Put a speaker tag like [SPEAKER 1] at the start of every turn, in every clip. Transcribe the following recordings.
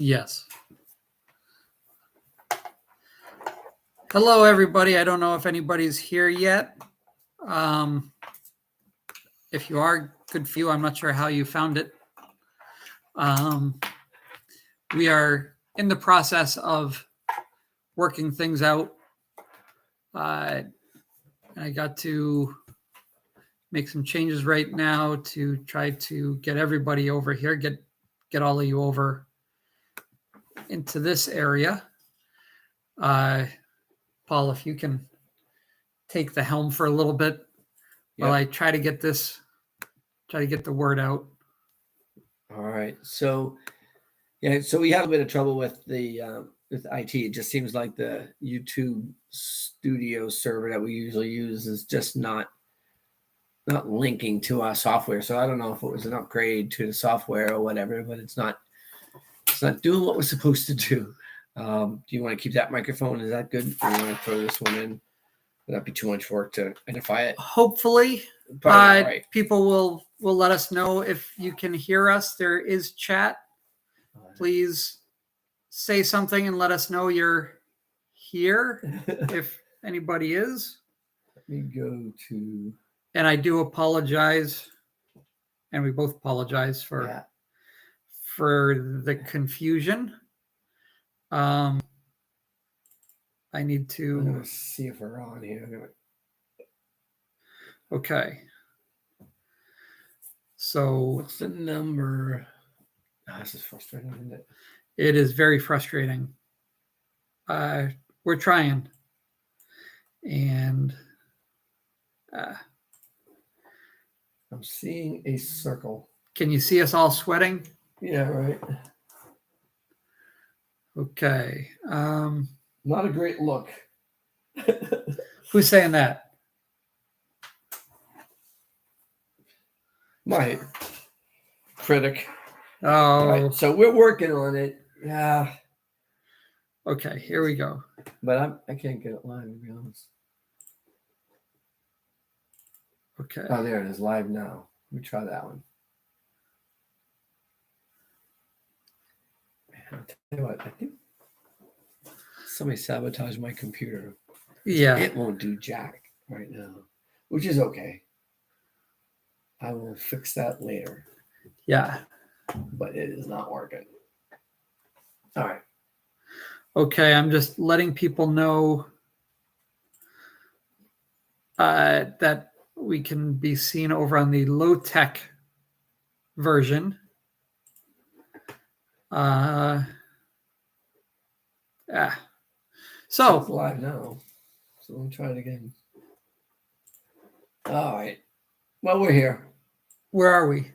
[SPEAKER 1] Yes. Hello, everybody. I don't know if anybody's here yet. If you are, good for you. I'm not sure how you found it. We are in the process of working things out. I got to make some changes right now to try to get everybody over here, get all of you over into this area. Paul, if you can take the helm for a little bit while I try to get the word out.
[SPEAKER 2] All right. So we have a bit of trouble with the with IT. It just seems like the YouTube Studio server that we usually use is just not linking to our software. So I don't know if it was an upgrade to the software or whatever, but it's not doing what we're supposed to do. Do you want to keep that microphone? Is that good? Or you want to throw this one in? Would that be too much work to identify it?
[SPEAKER 1] Hopefully,
[SPEAKER 2] Right.
[SPEAKER 1] People will let us know if you can hear us. There is chat. Please say something and let us know you're here if anybody is.
[SPEAKER 2] Let me go to.
[SPEAKER 1] And I do apologize, and we both apologize for the confusion. I need to.
[SPEAKER 2] I'm gonna see if we're on here.
[SPEAKER 1] Okay. So
[SPEAKER 2] what's the number? Oh, this is frustrating, isn't it?
[SPEAKER 1] It is very frustrating. We're trying. And
[SPEAKER 2] I'm seeing a circle.
[SPEAKER 1] Can you see us all sweating?
[SPEAKER 2] Yeah, right.
[SPEAKER 1] Okay.
[SPEAKER 2] Not a great look.
[SPEAKER 1] Who's saying that?
[SPEAKER 2] My critic.
[SPEAKER 1] Oh.
[SPEAKER 2] Right, so we're working on it. Yeah.
[SPEAKER 1] Okay, here we go.
[SPEAKER 2] But I can't get it live, to be honest.
[SPEAKER 1] Okay.
[SPEAKER 2] Oh, there it is, live now. Let me try that one. I'll tell you what, I think somebody sabotaged my computer.
[SPEAKER 1] Yeah.
[SPEAKER 2] It won't do jack right now, which is okay. I will fix that later.
[SPEAKER 1] Yeah.
[SPEAKER 2] But it is not working. All right.
[SPEAKER 1] Okay, I'm just letting people know that we can be seen over on the low-tech version. So
[SPEAKER 2] it's live now. So we'll try it again. All right. Well, we're here.
[SPEAKER 1] Where are we?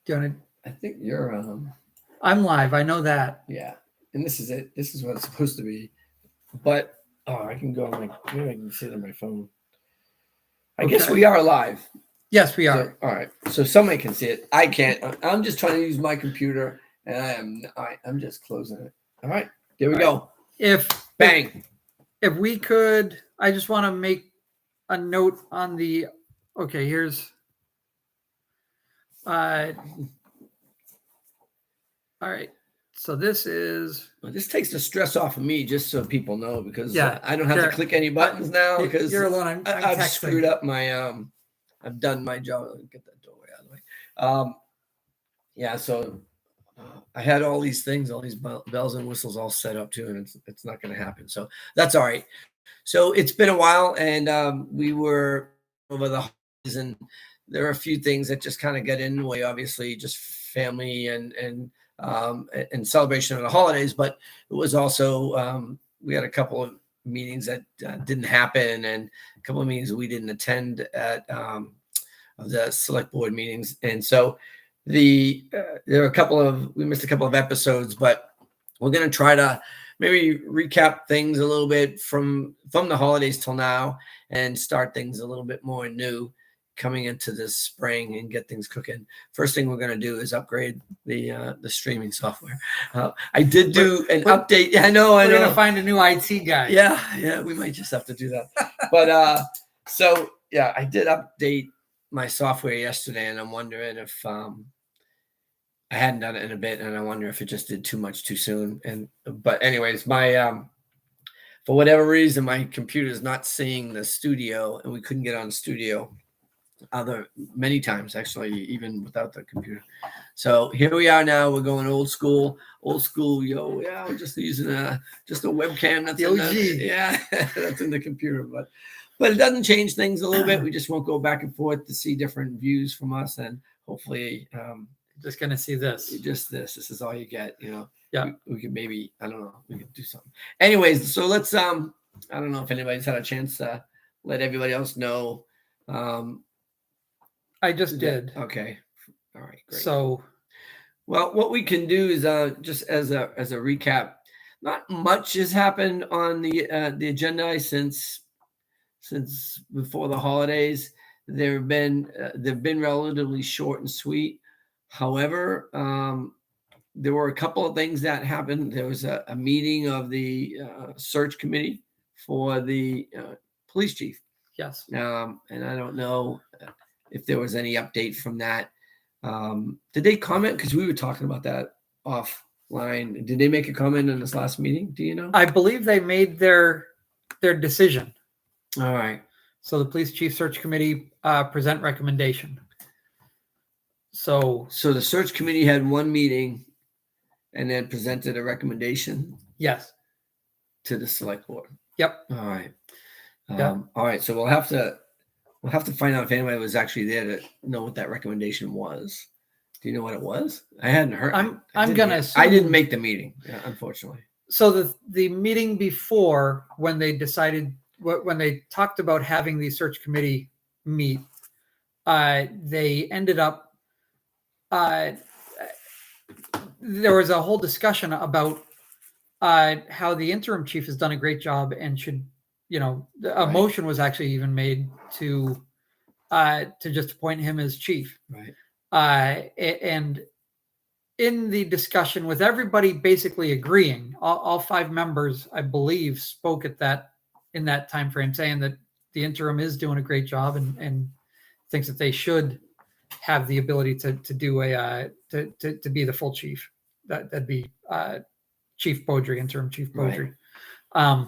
[SPEAKER 1] Do you want to?
[SPEAKER 2] I think you're
[SPEAKER 1] I'm live. I know that.
[SPEAKER 2] Yeah. And this is it. This is what it's supposed to be. But I can go on maybe I can see it on my phone. I guess we are live.
[SPEAKER 1] Yes, we are.
[SPEAKER 2] So, all right. So somebody can see it. I can't. I'm just trying to use my computer, and I'm just closing it. All right. There we go. Bang.
[SPEAKER 1] If we could, I just want to make a note on the. Okay, here's. All right. So this is.
[SPEAKER 2] Well, this takes the stress off of me, just so people know, because I don't have to click any buttons now because
[SPEAKER 1] you're alone.
[SPEAKER 2] I've screwed up my I've done my job. Get that doorway out of the way. Yeah. So I had all these things, all these bells and whistles all set up too, and it's not going to happen. So that's all right. So it's been a while, and we were over the holidays, and there are a few things that just kind of get in the way. Obviously, just family and celebration of the holidays, but it was also we had a couple of meetings that didn't happen, and a couple of meetings we didn't attend at the select board meetings, and so there are we missed a couple of episodes, but we're going to try to maybe recap things a little bit from the holidays till now and start things a little bit more new coming into this spring and get things cooking. First thing we're going to do is upgrade the streaming software. I did do an update. Yeah, I know.
[SPEAKER 1] We're going to find a new IT guy.
[SPEAKER 2] Yeah, we might just have to do that. But so yeah, I did update my software yesterday, and I'm wondering if I hadn't done it in a bit, and I wonder if it just did too much too soon. But anyways, my for whatever reason, my computer is not seeing the studio, and we couldn't get on studio many times actually, even without the computer. So here we are now. We're going old school. Yo, yeah, we're just using just a webcam. That's
[SPEAKER 1] The
[SPEAKER 2] in
[SPEAKER 1] OG.
[SPEAKER 2] yeah, that's in the computer, but it doesn't change things a little bit. We just won't go back and forth to see different views from us, and hopefully,
[SPEAKER 1] Just gonna see this.
[SPEAKER 2] just this is all you get.
[SPEAKER 1] Yeah.
[SPEAKER 2] We could maybe, I don't know, we could do something. Anyways, so let's I don't know if anybody's had a chance to let everybody else know.
[SPEAKER 1] I just did.
[SPEAKER 2] Okay. All right, great.
[SPEAKER 1] So
[SPEAKER 2] Well, what we can do is just as a recap, not much has happened on the agenda since before the holidays. They've been relatively short and sweet. However, there were a couple of things that happened. There was a meeting of the search committee for the police chief.
[SPEAKER 1] yes,
[SPEAKER 2] And I don't know if there was any update from that. Did they comment? Because we were talking about that offline. Did they make a comment in this last meeting? Do you know?
[SPEAKER 1] I believe they made their decision.
[SPEAKER 2] All right.
[SPEAKER 1] So the police chief search committee present recommendation. So
[SPEAKER 2] So the search committee had one meeting and then presented a recommendation
[SPEAKER 1] yes,
[SPEAKER 2] to the select board.
[SPEAKER 1] yep.
[SPEAKER 2] All right.
[SPEAKER 1] Yeah.
[SPEAKER 2] All right. So we'll have to find out if anybody was actually there to know what that recommendation was. Do you know what it was? I hadn't heard.
[SPEAKER 1] I'm
[SPEAKER 2] I
[SPEAKER 1] gonna
[SPEAKER 2] I didn't
[SPEAKER 1] assume-
[SPEAKER 2] make the meeting, unfortunately.
[SPEAKER 1] So the meeting before, when they decided, when they talked about having the search committee meet, they ended up, there was a whole discussion about how the interim chief has done a great job and should, a
[SPEAKER 2] Right.
[SPEAKER 1] motion was actually even made to just appoint him as chief.
[SPEAKER 2] Right.
[SPEAKER 1] And in the discussion, with everybody basically agreeing, all five members, I believe, spoke in that time frame, saying that the interim is doing a great job and thinks that they should have the ability to do to be the full chief. That'd be Chief Beaudry, interim Chief Beaudry.
[SPEAKER 2] Right.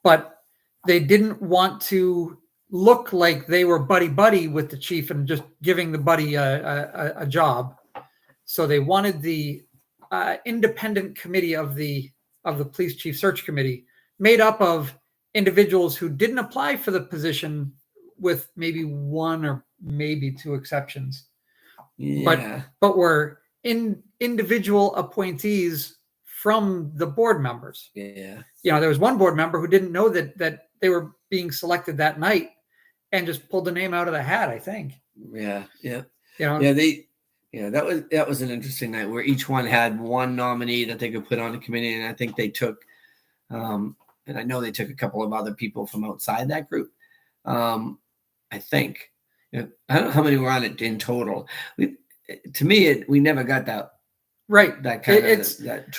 [SPEAKER 1] But they didn't want to look like they were buddy with the chief and just giving the buddy a job. So they wanted the independent committee of the police chief search committee, made up of individuals who didn't apply for the position, with maybe one or maybe two exceptions,
[SPEAKER 2] Yeah.
[SPEAKER 1] but were individual appointees from the board members.
[SPEAKER 2] Yeah.
[SPEAKER 1] There was one board member who didn't know that they were being selected that night and just pulled the name out of the hat, I think.
[SPEAKER 2] Yeah. Yeah.
[SPEAKER 1] Yeah,
[SPEAKER 2] That was an interesting night where each one had one nominee that they could put on the committee, and I think they took, and I know they took a couple of other people from outside that group. I think, I don't know how many were on it in total. To me, we never got that
[SPEAKER 1] right.
[SPEAKER 2] that kind
[SPEAKER 1] It's-
[SPEAKER 2] of that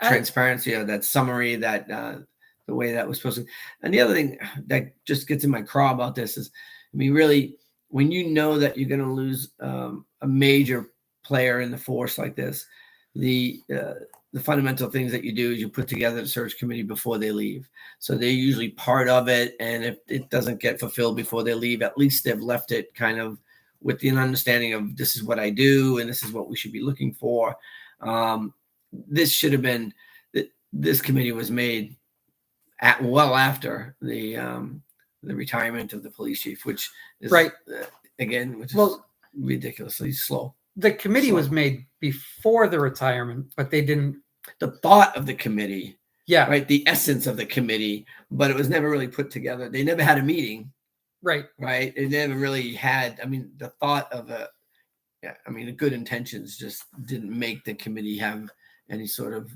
[SPEAKER 2] transparency or that summary, that the way that was supposed to. And the other thing that just gets in my craw about this is, really, when you know that you're going to lose a major player in the force like this, the fundamental things that you do is you put together the search committee before they leave. So they're usually part of it, and if it doesn't get fulfilled before they leave, at least they've left it kind of with the understanding of, this is what I do and this is what we should be looking for. This should have been, this committee was made well after the retirement of the police chief, which is
[SPEAKER 1] Right.
[SPEAKER 2] Again, which is ridiculously slow.
[SPEAKER 1] The committee was made before the retirement, but they didn't.
[SPEAKER 2] The thought of the committee,
[SPEAKER 1] Yeah.
[SPEAKER 2] right? The essence of the committee, but it was never really put together. They never had a meeting,
[SPEAKER 1] Right.
[SPEAKER 2] right? It never really had. The thought of the good intentions just didn't make the committee have any sort of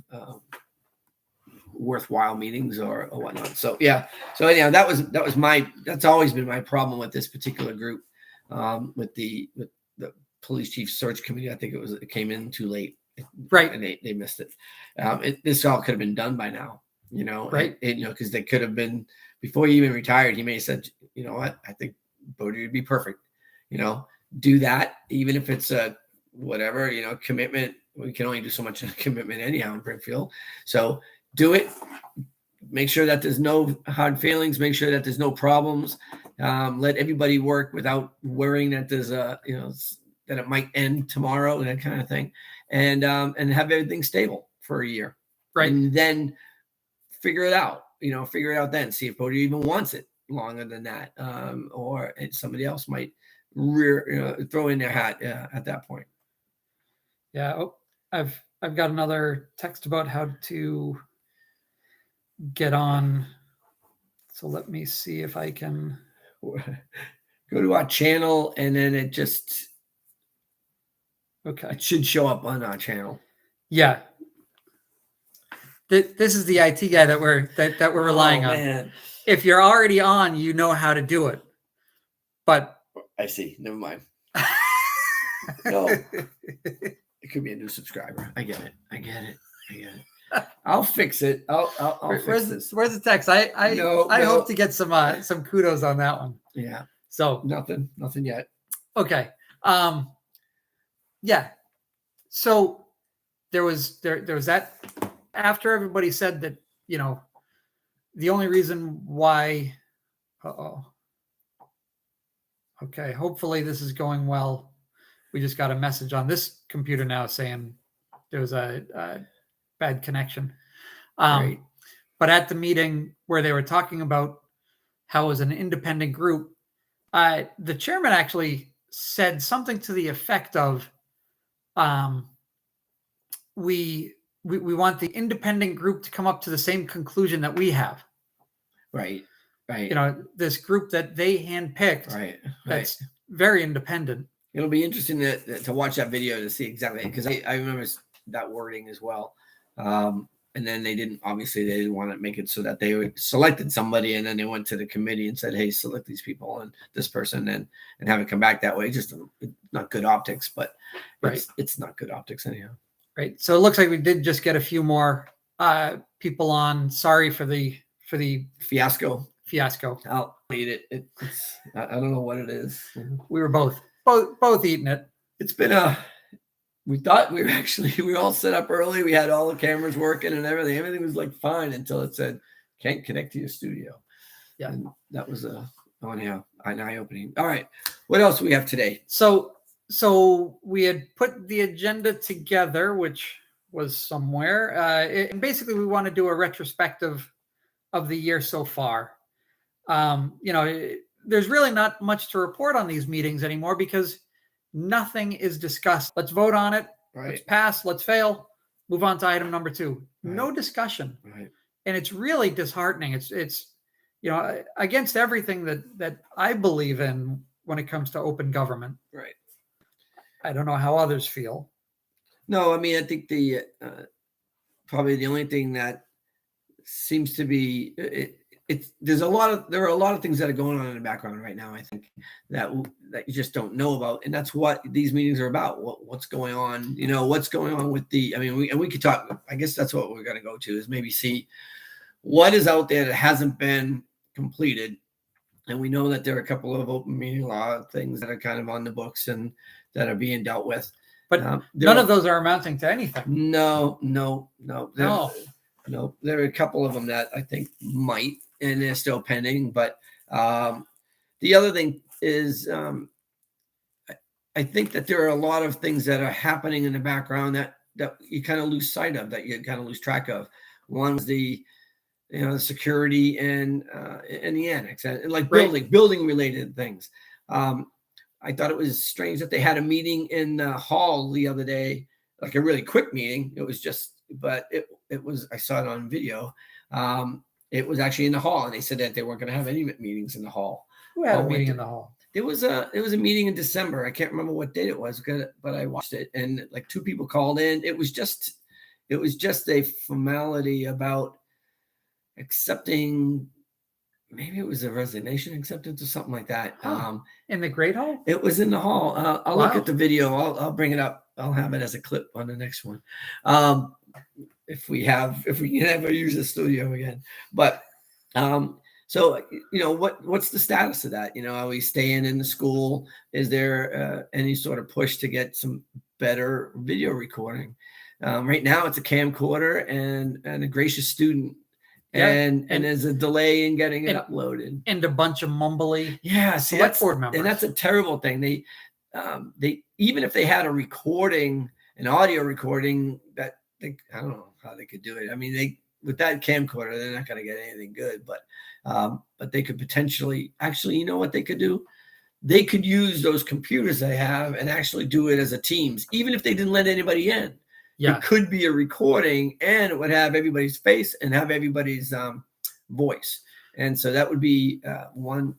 [SPEAKER 2] worthwhile meetings or whatnot. So yeah. So anyhow, that's always been my problem with this particular group, with the police chief search committee. I think it came in too late,
[SPEAKER 1] Right.
[SPEAKER 2] and they missed it. This all could have been done by now,
[SPEAKER 1] Right.
[SPEAKER 2] because they could have been, before he even retired, he may have said, you know what, I think Beaudry would be perfect. Do that, even if it's a whatever, commitment. We can only do so much commitment anyhow in Brimfield. So do it. Make sure that there's no hard feelings. Make sure that there's no problems. Let everybody work without worrying that there's that it might end tomorrow and that kind of thing, and have everything stable for a year.
[SPEAKER 1] Right.
[SPEAKER 2] And then figure it out. Figure it out then. See if Bodie even wants it longer than that, or somebody else might throw in their hat at that point.
[SPEAKER 1] Yeah. Oh, I've got another text about how to get on. So let me see if I can
[SPEAKER 2] go to our channel, and then it should show up on our channel.
[SPEAKER 1] Yeah. This is the IT guy that we're relying on.
[SPEAKER 2] Man.
[SPEAKER 1] If you're already on, you know how to do it. But
[SPEAKER 2] I see. Never mind. No, it could be a new subscriber. I get it. I'll fix it. I'll fix this.
[SPEAKER 1] Where's the text? I hope to get some kudos on that one.
[SPEAKER 2] Yeah.
[SPEAKER 1] So
[SPEAKER 2] nothing yet.
[SPEAKER 1] Okay. Yeah. So there was that. After everybody said that, the only reason why, okay, hopefully this is going well. We just got a message on this computer now saying there was a bad connection.
[SPEAKER 2] Right.
[SPEAKER 1] But at the meeting where they were talking about how it was an independent group, the chairman actually said something to the effect of, we want the independent group to come up to the same conclusion that we have.
[SPEAKER 2] Right.
[SPEAKER 1] This group that they handpicked.
[SPEAKER 2] Right.
[SPEAKER 1] That's very independent.
[SPEAKER 2] It'll be interesting to watch that video to see exactly, because I remember that wording as well. And then they didn't want to make it so that they selected somebody, and then they went to the committee and said, hey, select these people and this person, and have it come back that way. Just not good optics, but it's not good optics anyhow. Right.
[SPEAKER 1] So it looks like we did just get a few more people on. Sorry for the
[SPEAKER 2] fiasco.
[SPEAKER 1] I'll
[SPEAKER 2] eat it. I don't know what it is.
[SPEAKER 1] We were both eating it.
[SPEAKER 2] It's been we thought we were all set up early. We had all the cameras working and everything. Everything was like fine until it said can't connect to your studio.
[SPEAKER 1] Yeah. And
[SPEAKER 2] that was an eye-opening. All right. What else do we have today?
[SPEAKER 1] So we had put the agenda together, which was somewhere. And basically, we want to do a retrospective of the year so far. There's really not much to report on these meetings anymore because nothing is discussed. Let's vote on it.
[SPEAKER 2] Right.
[SPEAKER 1] Let's pass. Let's fail. Move on to item number 2. Right. No discussion.
[SPEAKER 2] Right.
[SPEAKER 1] And it's really disheartening. It's against everything that I believe in when it comes to open government.
[SPEAKER 2] Right.
[SPEAKER 1] I don't know how others feel.
[SPEAKER 2] No, I mean, I think probably the only thing that seems to be there are a lot of things that are going on in the background right now. I think that you just don't know about, and that's what these meetings are about. What's going on? What's going on with we could talk. I guess that's what we're going to go to, is maybe see what is out there that hasn't been completed. And we know that there are a couple of open meeting law things that are kind of on the books and that are being dealt with.
[SPEAKER 1] But none of those are amounting to anything.
[SPEAKER 2] No. There are a couple of them that I think might, and they're still pending. But the other thing is, I think that there are a lot of things that are happening in the background that you kind of lose sight of, that you kind of lose track of. One was the security and the annex, and like building related things. I thought it was strange that they had a meeting in the hall the other day, like a really quick meeting. It was it was, I saw it on video. It was actually in the hall, and they said that they weren't going to have any meetings in the hall.
[SPEAKER 1] Who had a meeting in the hall?
[SPEAKER 2] It was a meeting in December. I can't remember what date it was, but I watched it, and like 2 people called in. It was just a formality about accepting. Maybe it was a resignation acceptance or something like that.
[SPEAKER 1] In the Great Hall?
[SPEAKER 2] It was in the hall. I'll look at the video. I'll bring it up. I'll have it as a clip on the next one. If we can ever use the studio again. But so what's the status of that? Are we staying in the school? Is there any sort of push to get some better video recording. Right now, it's a camcorder and a gracious student,
[SPEAKER 1] Yeah,
[SPEAKER 2] and
[SPEAKER 1] and-
[SPEAKER 2] there's a delay in getting it
[SPEAKER 1] and-
[SPEAKER 2] uploaded.
[SPEAKER 1] And a bunch of mumbly
[SPEAKER 2] Yeah, see,
[SPEAKER 1] select board members.
[SPEAKER 2] and that's a terrible thing. They even if they had a recording, an audio recording, that I don't know how they could do it. I mean, they with that camcorder, they're not going to get anything good. But they could potentially, actually, you know what they could do? They could use those computers they have and actually do it as a Teams, even if they didn't let anybody in.
[SPEAKER 1] Yeah.
[SPEAKER 2] It could be a recording, and it would have everybody's face and have everybody's voice. And so that would be one.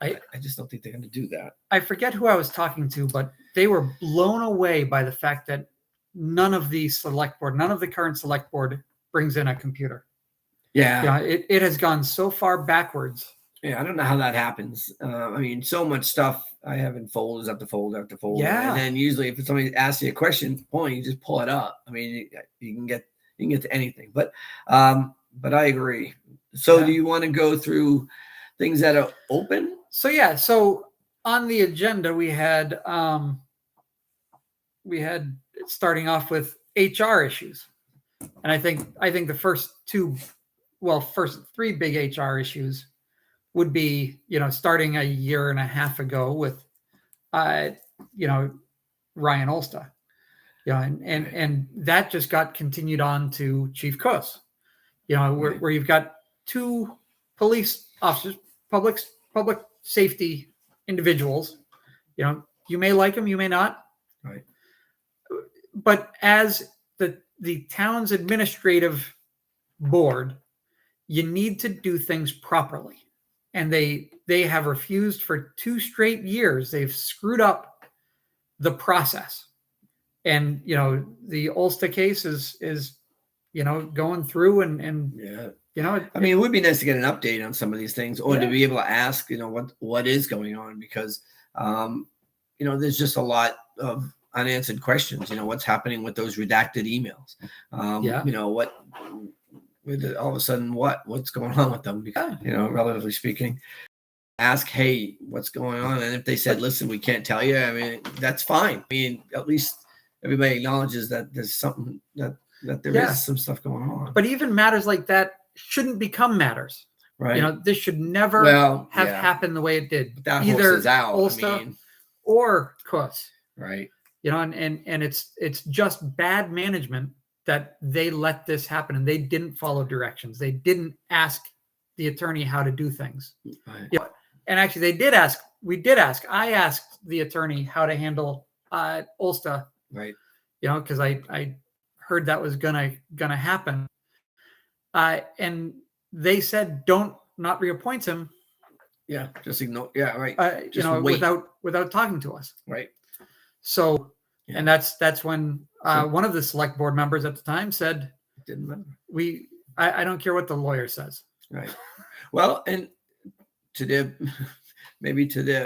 [SPEAKER 2] I just don't think they're going to do that.
[SPEAKER 1] I forget who I was talking to, but they were blown away by the fact that none of the current select board brings in a computer.
[SPEAKER 2] Yeah.
[SPEAKER 1] Yeah, it has gone so far backwards.
[SPEAKER 2] Yeah, I don't know how that happens. I mean, so much stuff I have in folders after folder after folder.
[SPEAKER 1] Yeah.
[SPEAKER 2] And then usually if somebody asks you a question, you just pull it up. I mean, you can get to anything. But I agree. So do you want to go through things that are open?
[SPEAKER 1] So on the agenda we had starting off with HR issues. And I think the first three big HR issues would be, starting a year and a half ago with, Ryan Olsta, and that just got continued on to Chief Kuss, where you've got two police officers, public safety individuals. You may like them, you may not.
[SPEAKER 2] Right.
[SPEAKER 1] But as the town's administrative board, you need to do things properly. And they have refused for 2 straight years. They've screwed up the process. And, the Ulster case is going through and
[SPEAKER 2] I mean, it would be nice to get an update on some of these things, or to be able to ask, what is going on, because, there's just a lot of unanswered questions. What's happening with those redacted emails? What all of a sudden, what's going on with them? Because, relatively speaking, ask, hey, what's going on? And if they said, listen, we can't tell you, I mean, that's fine. I mean, at least everybody acknowledges that there's something that there is some stuff going on.
[SPEAKER 1] But even matters like that shouldn't become matters.
[SPEAKER 2] Right.
[SPEAKER 1] This should never have happened the way it did.
[SPEAKER 2] But that
[SPEAKER 1] either
[SPEAKER 2] horse is out.
[SPEAKER 1] Ulster or Kuss.
[SPEAKER 2] Right.
[SPEAKER 1] And it's just bad management that they let this happen, and they didn't follow directions. They didn't ask the attorney how to do things.
[SPEAKER 2] Right.
[SPEAKER 1] And actually they did ask. We did ask. I asked the attorney how to handle Ulster.
[SPEAKER 2] Right.
[SPEAKER 1] Because I heard that was gonna happen. And they said, don't not reappoint him.
[SPEAKER 2] Yeah, just ignore. Yeah, right.
[SPEAKER 1] Wait. without talking to us.
[SPEAKER 2] Right.
[SPEAKER 1] So, and that's when one of the select board members at the time said,
[SPEAKER 2] "Didn't matter.
[SPEAKER 1] I don't care what the lawyer says."
[SPEAKER 2] Right. Well, and to their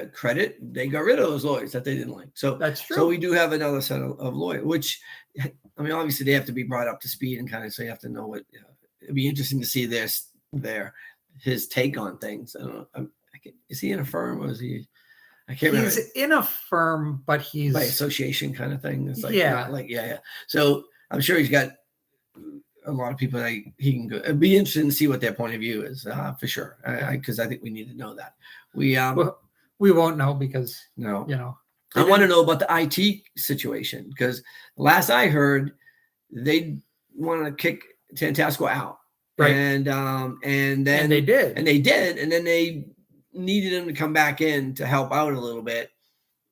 [SPEAKER 2] credit, they got rid of those lawyers that they didn't like. So
[SPEAKER 1] that's true.
[SPEAKER 2] So we do have another set of lawyers, which, I mean, obviously they have to be brought up to speed and kind of, so you have to know what. It'd be interesting to see his take on things. I don't know. Is he in a firm, or is he? I can't remember.
[SPEAKER 1] He's in a firm, but he's
[SPEAKER 2] by association kind of thing. It's like,
[SPEAKER 1] yeah.
[SPEAKER 2] So I'm sure he's got a lot of people that he can go. It'd be interesting to see what their point of view is, for sure. Because I think we need to know that. We
[SPEAKER 1] won't know because
[SPEAKER 2] no.
[SPEAKER 1] I
[SPEAKER 2] want to know about the IT situation, because last I heard, they want to kick Tantasco out,
[SPEAKER 1] right?
[SPEAKER 2] And then
[SPEAKER 1] they did,
[SPEAKER 2] and then they needed him to come back in to help out a little bit.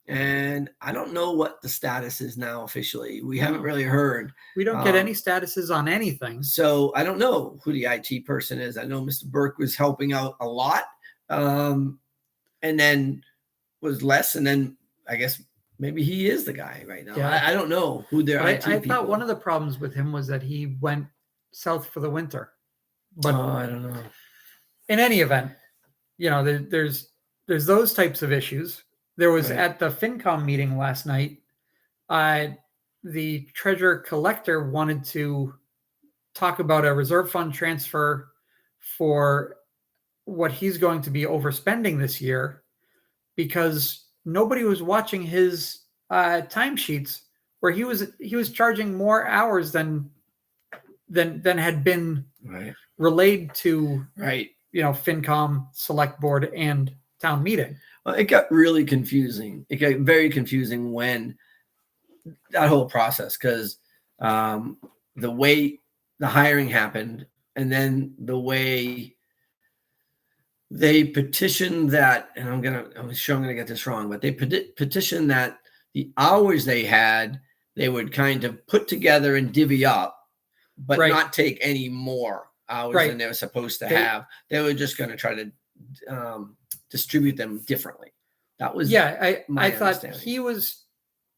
[SPEAKER 2] And I don't know what the status is now officially. We haven't really heard.
[SPEAKER 1] We don't get any statuses on anything.
[SPEAKER 2] So I don't know who the IT person is. I know Mr. Burke was helping out a lot, and then was less. And then I guess maybe he is the guy right now.
[SPEAKER 1] Yeah.
[SPEAKER 2] I don't know who their IT
[SPEAKER 1] I
[SPEAKER 2] people.
[SPEAKER 1] thought one of the problems with him was that he went south for the winter. But
[SPEAKER 2] I don't know.
[SPEAKER 1] In any event, there's those types of issues. There was at the FinCom meeting last night, the treasurer collector wanted to talk about a reserve fund transfer for what he's going to be overspending this year, because nobody was watching his timesheets where he was charging more hours than had been
[SPEAKER 2] Right.
[SPEAKER 1] relayed to
[SPEAKER 2] Right.
[SPEAKER 1] FinCom, Select Board, and town meeting.
[SPEAKER 2] Well, it got really confusing. It got very confusing when that whole process, because the way the hiring happened, and then the way they petitioned that, and I'm sure I'm gonna get this wrong, but they petitioned that the hours they had, they would kind of put together and divvy up, but
[SPEAKER 1] Right.
[SPEAKER 2] not take any more hours
[SPEAKER 1] Right.
[SPEAKER 2] than they were supposed to
[SPEAKER 1] They-
[SPEAKER 2] have. They were just going to try to distribute them differently. That was
[SPEAKER 1] I
[SPEAKER 2] my
[SPEAKER 1] thought
[SPEAKER 2] understanding.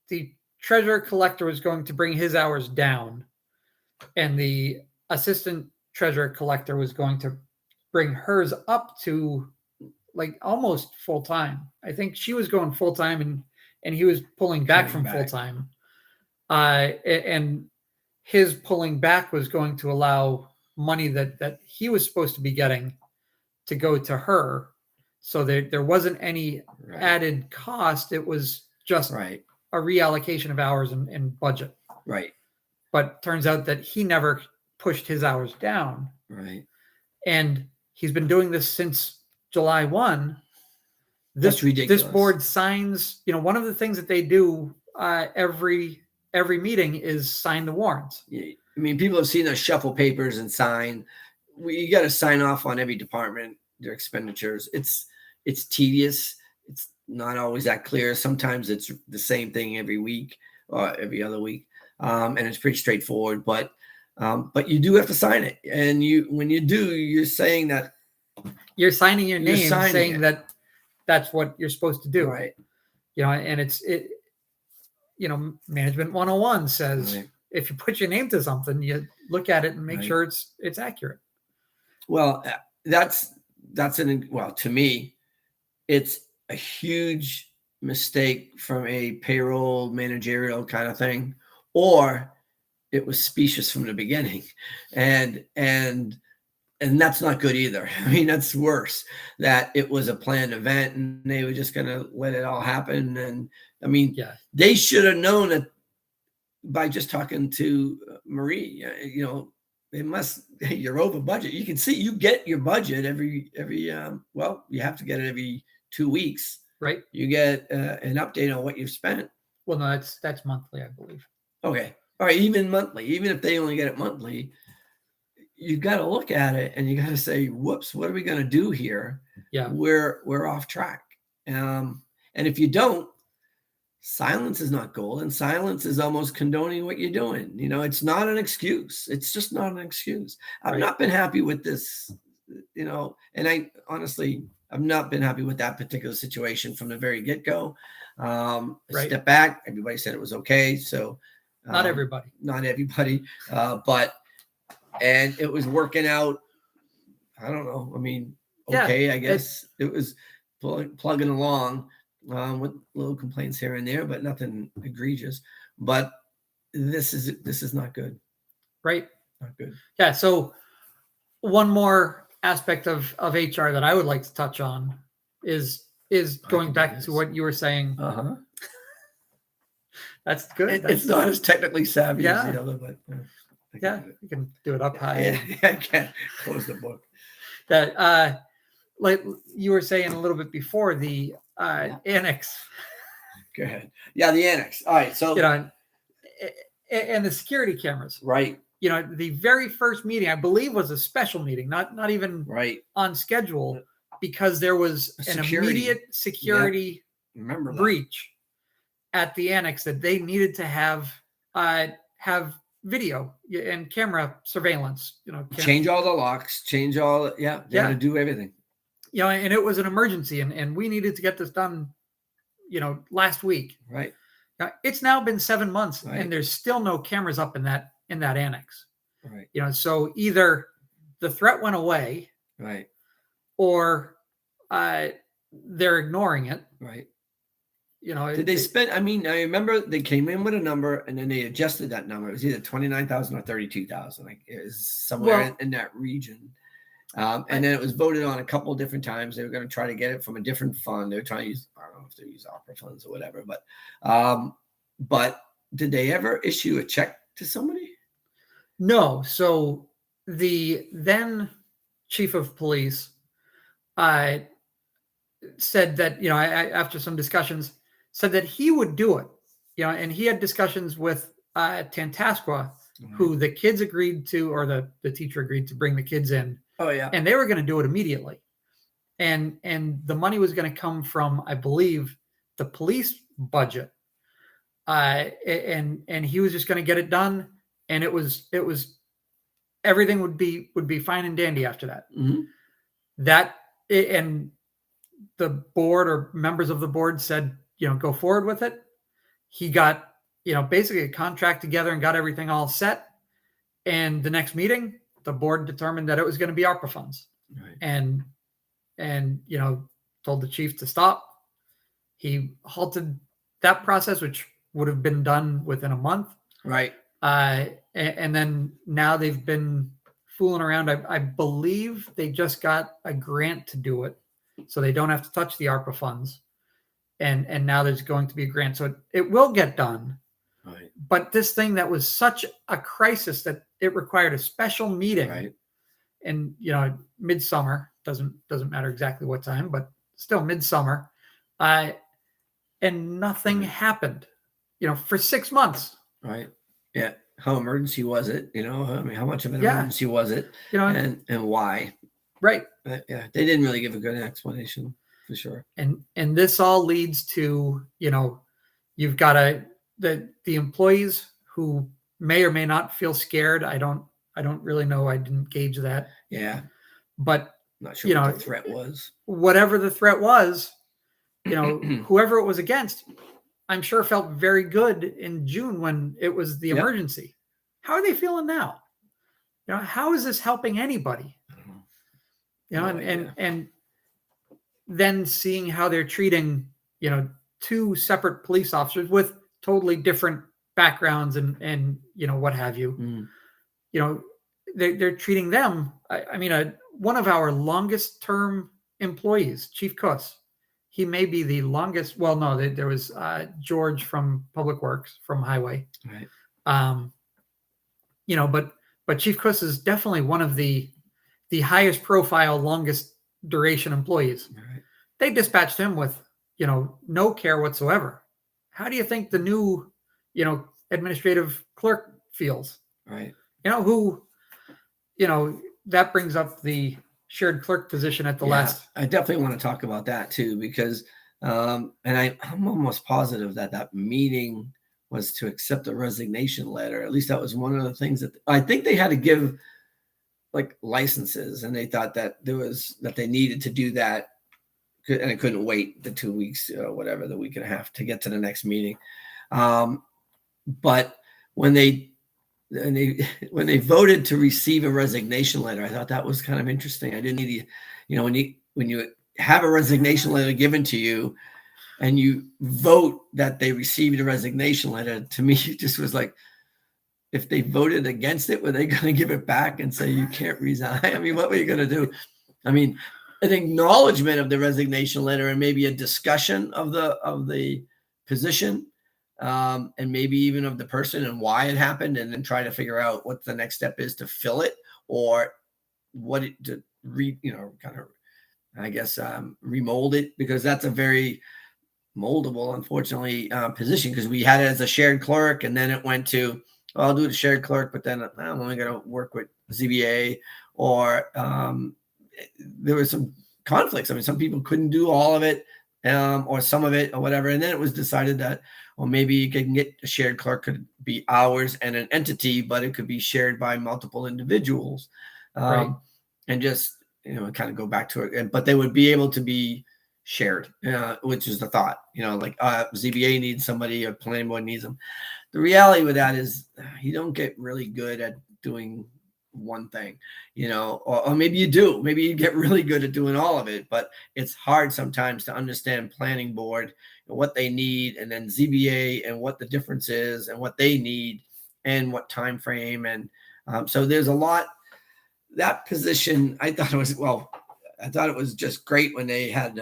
[SPEAKER 1] the treasurer collector was going to bring his hours down, and the assistant treasurer collector was going to bring hers up to like almost full time. I think she was going full time, and he was pulling back
[SPEAKER 2] Cutting
[SPEAKER 1] from full
[SPEAKER 2] back.
[SPEAKER 1] time. And his pulling back was going to allow money that he was supposed to be getting to go to her, so there wasn't any
[SPEAKER 2] Right.
[SPEAKER 1] added cost. It was just
[SPEAKER 2] Right.
[SPEAKER 1] a reallocation of hours and budget.
[SPEAKER 2] Right.
[SPEAKER 1] But turns out that he never pushed his hours down,
[SPEAKER 2] Right.
[SPEAKER 1] and he's been doing this since July 1.
[SPEAKER 2] That's ridiculous.
[SPEAKER 1] This board signs, one of the things that they do every meeting is sign the warrants.
[SPEAKER 2] I mean, people have seen us shuffle papers and sign. You got to sign off on every department, their expenditures. It's tedious. It's not always that clear. Sometimes it's the same thing every week or every other week, and it's pretty straightforward. But you do have to sign it, and when you do, you're saying that
[SPEAKER 1] you're signing your
[SPEAKER 2] You're
[SPEAKER 1] name,
[SPEAKER 2] signing
[SPEAKER 1] saying
[SPEAKER 2] it.
[SPEAKER 1] that that's what you're supposed to do.
[SPEAKER 2] right.
[SPEAKER 1] And Management 101 says
[SPEAKER 2] Right.
[SPEAKER 1] if you put your name to something, you look at it and make
[SPEAKER 2] Right.
[SPEAKER 1] sure it's accurate.
[SPEAKER 2] Well, to me, it's a huge mistake from a payroll managerial kind of thing, or it was specious from the beginning, and that's not good either. I mean, that's worse, that it was a planned event and they were just going to let it all happen. And I mean,
[SPEAKER 1] Yeah.
[SPEAKER 2] they should have known that by just talking to Marie. You're over budget. You can see you get your budget every you have to get it every 2 weeks.
[SPEAKER 1] Right.
[SPEAKER 2] You get an update on what you've spent.
[SPEAKER 1] Well, no, that's monthly, I believe.
[SPEAKER 2] Okay. All right. Even monthly, even if they only get it monthly, you got to look at it and you got to say, whoops, what are we going to do here?
[SPEAKER 1] Yeah.
[SPEAKER 2] We're off track. And if you don't, silence is not gold, and silence is almost condoning what you're doing. It's not an excuse. It's just not an excuse. I've
[SPEAKER 1] Right.
[SPEAKER 2] not been happy with this, and I honestly, I've not been happy with that particular situation from the very get-go.
[SPEAKER 1] Right.
[SPEAKER 2] Step back. Everybody said it was okay. So
[SPEAKER 1] Not everybody.
[SPEAKER 2] but and it was working out. I don't know. I mean,
[SPEAKER 1] Yeah,
[SPEAKER 2] okay, I guess it was plugging along with little complaints here and there, but nothing egregious. But this is not good.
[SPEAKER 1] Right.
[SPEAKER 2] Not good.
[SPEAKER 1] Yeah. So one more aspect of HR that I would like to touch on is going
[SPEAKER 2] can do
[SPEAKER 1] back
[SPEAKER 2] this.
[SPEAKER 1] to what you were saying.
[SPEAKER 2] Uh-huh.
[SPEAKER 1] That's good.
[SPEAKER 2] It's not as technically savvy as
[SPEAKER 1] Yeah.
[SPEAKER 2] the other, but I can
[SPEAKER 1] Yeah,
[SPEAKER 2] do it.
[SPEAKER 1] you can do it up high.
[SPEAKER 2] Yeah, I can't close the book.
[SPEAKER 1] That like you were saying a little bit before, the annex,
[SPEAKER 2] Go ahead. Yeah, the annex. All right. So
[SPEAKER 1] and the security cameras.
[SPEAKER 2] right,
[SPEAKER 1] The very first meeting, I believe, was a special meeting, not even
[SPEAKER 2] right.
[SPEAKER 1] on schedule, because there was an
[SPEAKER 2] Security.
[SPEAKER 1] immediate security
[SPEAKER 2] Remember that.
[SPEAKER 1] breach at the annex that they needed to have video and camera surveillance.
[SPEAKER 2] Change all the locks. Change all. They had to do everything.
[SPEAKER 1] And it was an emergency, and we needed to get this done, last week.
[SPEAKER 2] Right.
[SPEAKER 1] It's now been 7 months,
[SPEAKER 2] Right.
[SPEAKER 1] and there's still no cameras up in that annex.
[SPEAKER 2] Right.
[SPEAKER 1] So either the threat went away,
[SPEAKER 2] Right.
[SPEAKER 1] or they're ignoring it.
[SPEAKER 2] Right.
[SPEAKER 1] Did
[SPEAKER 2] They spend? I mean, I remember they came in with a number and then they adjusted that number. It was either 29,000 or 32,000. Like it was somewhere in that region. And then it was voted on a couple of different times. They were going to try to get it from a different fund. They were trying to use, I don't know if they use opera funds or whatever, but did they ever issue a check to somebody?
[SPEAKER 1] No. So the then chief of police said that, after some discussions, said that he would do it, and he had discussions with Tantasqua, who the kids agreed to, or the teacher agreed to bring the kids in.
[SPEAKER 2] Oh yeah.
[SPEAKER 1] And they were going to do it immediately. And the money was going to come from, I believe, the police budget. And he was just going to get it done. And it was everything would be fine and dandy after that.
[SPEAKER 2] Mm-hmm.
[SPEAKER 1] And the board or members of the board said, go forward with it. He got, basically a contract together and got everything all set. And the next meeting, the board determined that it was going to be ARPA funds.
[SPEAKER 2] Right.
[SPEAKER 1] And told the chief to stop. He halted that process, which would have been done within a month.
[SPEAKER 2] Right.
[SPEAKER 1] And then now they've been fooling around. I believe they just got a grant to do it, so they don't have to touch the ARPA funds. And now there's going to be a grant, so it will get done.
[SPEAKER 2] Right.
[SPEAKER 1] But this thing that was such a crisis that it required a special meeting.
[SPEAKER 2] Right.
[SPEAKER 1] And midsummer, doesn't matter exactly what time, but still midsummer, and nothing happened, for 6 months.
[SPEAKER 2] Right. Yeah. How emergency was it? How much of an emergency was it? And why?
[SPEAKER 1] Right.
[SPEAKER 2] Yeah. They didn't really give a good explanation for sure.
[SPEAKER 1] And this all leads to, you've got the employees who may or may not feel scared. I don't really know. I didn't gauge that.
[SPEAKER 2] Yeah.
[SPEAKER 1] But
[SPEAKER 2] not sure what the threat was.
[SPEAKER 1] Whatever the threat was, whoever it was against, I'm sure felt very good in June when it was the emergency. How are they feeling now? How is this helping anybody? And then seeing how they're treating, two separate police officers with totally different backgrounds and what have you. They're treating them. I mean, one of our longest term employees, Chief Kuss, he may be the longest. Well, no, there was George from Public Works, from Highway.
[SPEAKER 2] Right.
[SPEAKER 1] But Chief Kuss is definitely one of the highest profile, longest duration employees.
[SPEAKER 2] Right.
[SPEAKER 1] They dispatched him with, no care whatsoever. How do you think the new, administrative clerk feels?
[SPEAKER 2] Right.
[SPEAKER 1] That brings up the shared clerk position at the last.
[SPEAKER 2] I definitely want to talk about that too, because, and I'm almost positive that meeting was to accept a resignation letter. At least that was one of the things that I think they had to give, like, licenses, and they thought that they needed to do that, and it couldn't wait the 2 weeks or whatever, the week and a half to get to the next meeting. But when they voted to receive a resignation letter, I thought that was kind of interesting. I didn't need when you have a resignation letter given to you and you vote that they received a resignation letter, to me, it just was like, if they voted against it, were they going to give it back and say, you can't resign? I mean, what were you going to do? I mean, an acknowledgement of the resignation letter and maybe a discussion of the position, and maybe even of the person and why it happened, and then try to figure out what the next step is to fill it, or what it to remold it, because that's a very moldable, unfortunately, position, because we had it as a shared clerk, and then it went to, I'll do the shared clerk, but then I'm only going to work with ZBA, or there was some conflicts. I mean, some people couldn't do all of it, or some of it, or whatever. And then it was decided that, well, maybe you can get a shared clerk, could be ours and an entity, but it could be shared by multiple individuals,
[SPEAKER 1] Right.
[SPEAKER 2] And just, kind of go back to it. But they would be able to be shared, which is the thought, like ZBA needs somebody, or planning board needs them. The reality with that is you don't get really good at doing one thing, or maybe you do. Maybe you get really good at doing all of it, but it's hard sometimes to understand planning board and what they need, and then ZBA and what the difference is and what they need and what time frame. And so there's a lot. That position, I thought it was just great when they had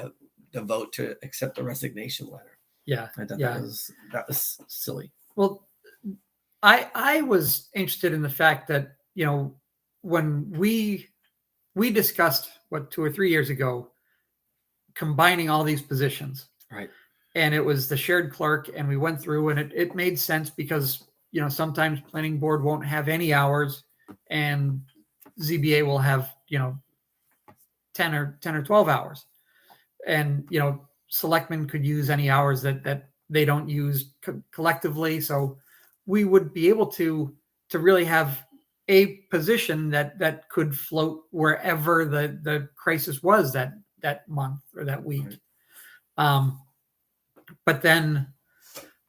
[SPEAKER 2] the vote to accept the resignation letter.
[SPEAKER 1] Yeah.
[SPEAKER 2] I thought that was silly.
[SPEAKER 1] Well, I was interested in the fact that, when we discussed what 2 or 3 years ago, combining all these positions,
[SPEAKER 2] Right.
[SPEAKER 1] and it was the shared clerk, and we went through, and it made sense because sometimes planning board won't have any hours, and ZBA will have 10 or 12 hours, and selectmen could use any hours that they don't use collectively. So we would be able to really have a position that could float wherever the crisis was that month or that week.
[SPEAKER 2] Right.
[SPEAKER 1] But then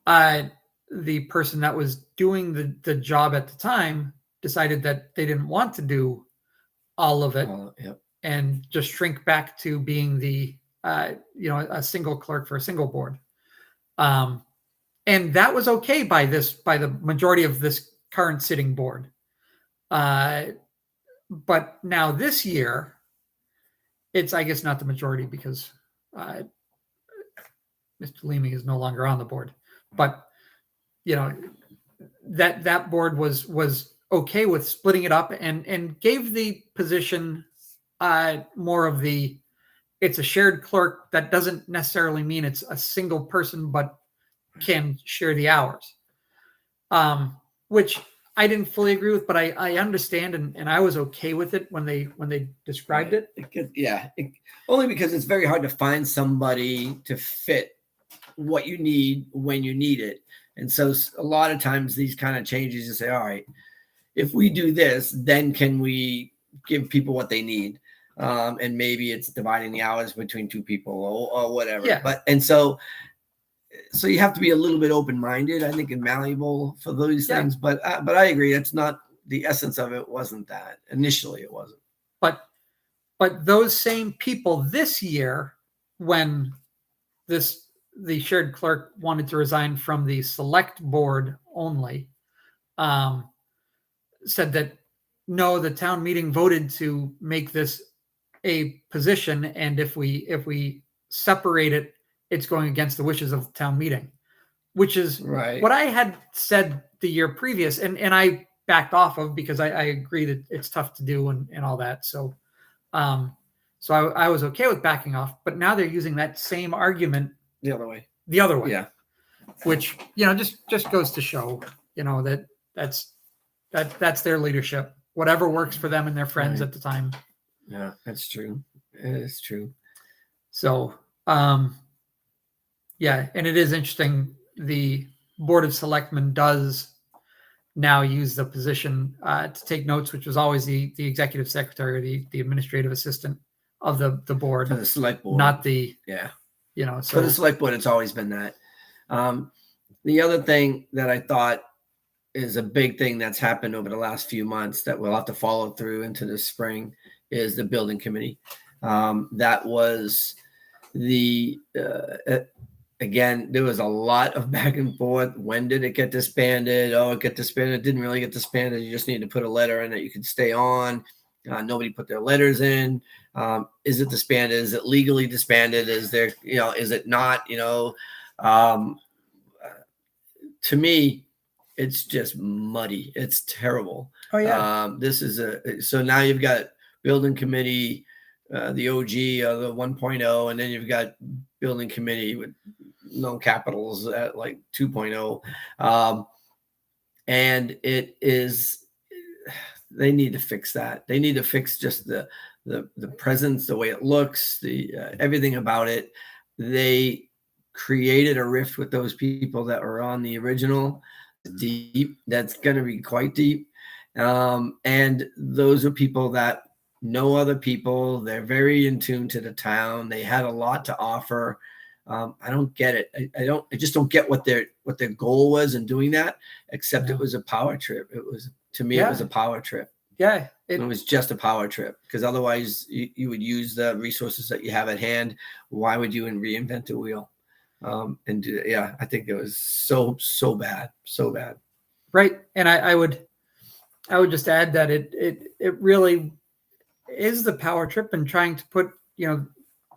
[SPEAKER 1] the person that was doing the job at the time decided that they didn't want to do all of it,
[SPEAKER 2] Yep.
[SPEAKER 1] and just shrink back to being the a single clerk for a single board. And that was okay by the majority of this current sitting board. But now this year, it's, I guess, not the majority because Mr. Leamy is no longer on the board. But that board was okay with splitting it up and gave the position more of the, it's a shared clerk. That doesn't necessarily mean it's a single person, but can share the hours, which I didn't fully agree with, but I understand, and I was okay with it when they described it.
[SPEAKER 2] Only because it's very hard to find somebody to fit what you need when you need it. And so a lot of times these kind of changes, you say, all right, if we do this, then can we give people what they need? And maybe it's dividing the hours between two people or whatever.
[SPEAKER 1] Yeah.
[SPEAKER 2] But so you have to be a little bit open-minded, I think, and malleable for those things. But I agree, it's not the essence of it. Wasn't that initially? It wasn't.
[SPEAKER 1] But those same people this year, when the shared clerk wanted to resign from the select board only, said that no, the town meeting voted to make this a position, and if we separate it, it's going against the wishes of the town meeting, which is
[SPEAKER 2] right.
[SPEAKER 1] What I had said the year previous, and I backed off of, because I agree that it's tough to do and all that. So I was okay with backing off, but now they're using that same argument
[SPEAKER 2] the other way.
[SPEAKER 1] Yeah. Which, just goes to show, that's their leadership, whatever works for them and their friends
[SPEAKER 2] Right.
[SPEAKER 1] at the time.
[SPEAKER 2] Yeah, that's true. It's true.
[SPEAKER 1] So, and it is interesting. The Board of Selectmen does now use the position to take notes, which was always the executive secretary or the administrative assistant of the board,
[SPEAKER 2] For the select board.
[SPEAKER 1] not the,
[SPEAKER 2] For
[SPEAKER 1] so
[SPEAKER 2] the select board, it's always been that. The other thing that I thought is a big thing that's happened over the last few months that we'll have to follow through into the spring is the building committee. That was again, there was a lot of back and forth. When did it get disbanded? Oh, it got disbanded. It didn't really get disbanded. You just need to put a letter in that you could stay on. Nobody put their letters in. Is it disbanded? Is it legally disbanded? Is there, is it not? To me, it's just muddy. It's terrible.
[SPEAKER 1] Oh yeah.
[SPEAKER 2] This is so now you've got building committee, the OG, the 1.0, and then you've got building committee with no capitals at like 2.0. And it is, they need to fix that. They need to fix just the presence, the way it looks, the everything about it. They created a rift with those people that were on the original. Deep. That's going to be quite deep. And those are people that know other people. They're very in tune to the town. They had a lot to offer. I don't get it. I just don't get what their goal was in doing that, except it was a power trip. It was, to me, it was a power trip.
[SPEAKER 1] Yeah.
[SPEAKER 2] It was just a power trip, because otherwise you would use the resources that you have at hand. Why would you reinvent the wheel? And I think it was so bad.
[SPEAKER 1] Right. And I would just add that it really is the power trip, and trying to put,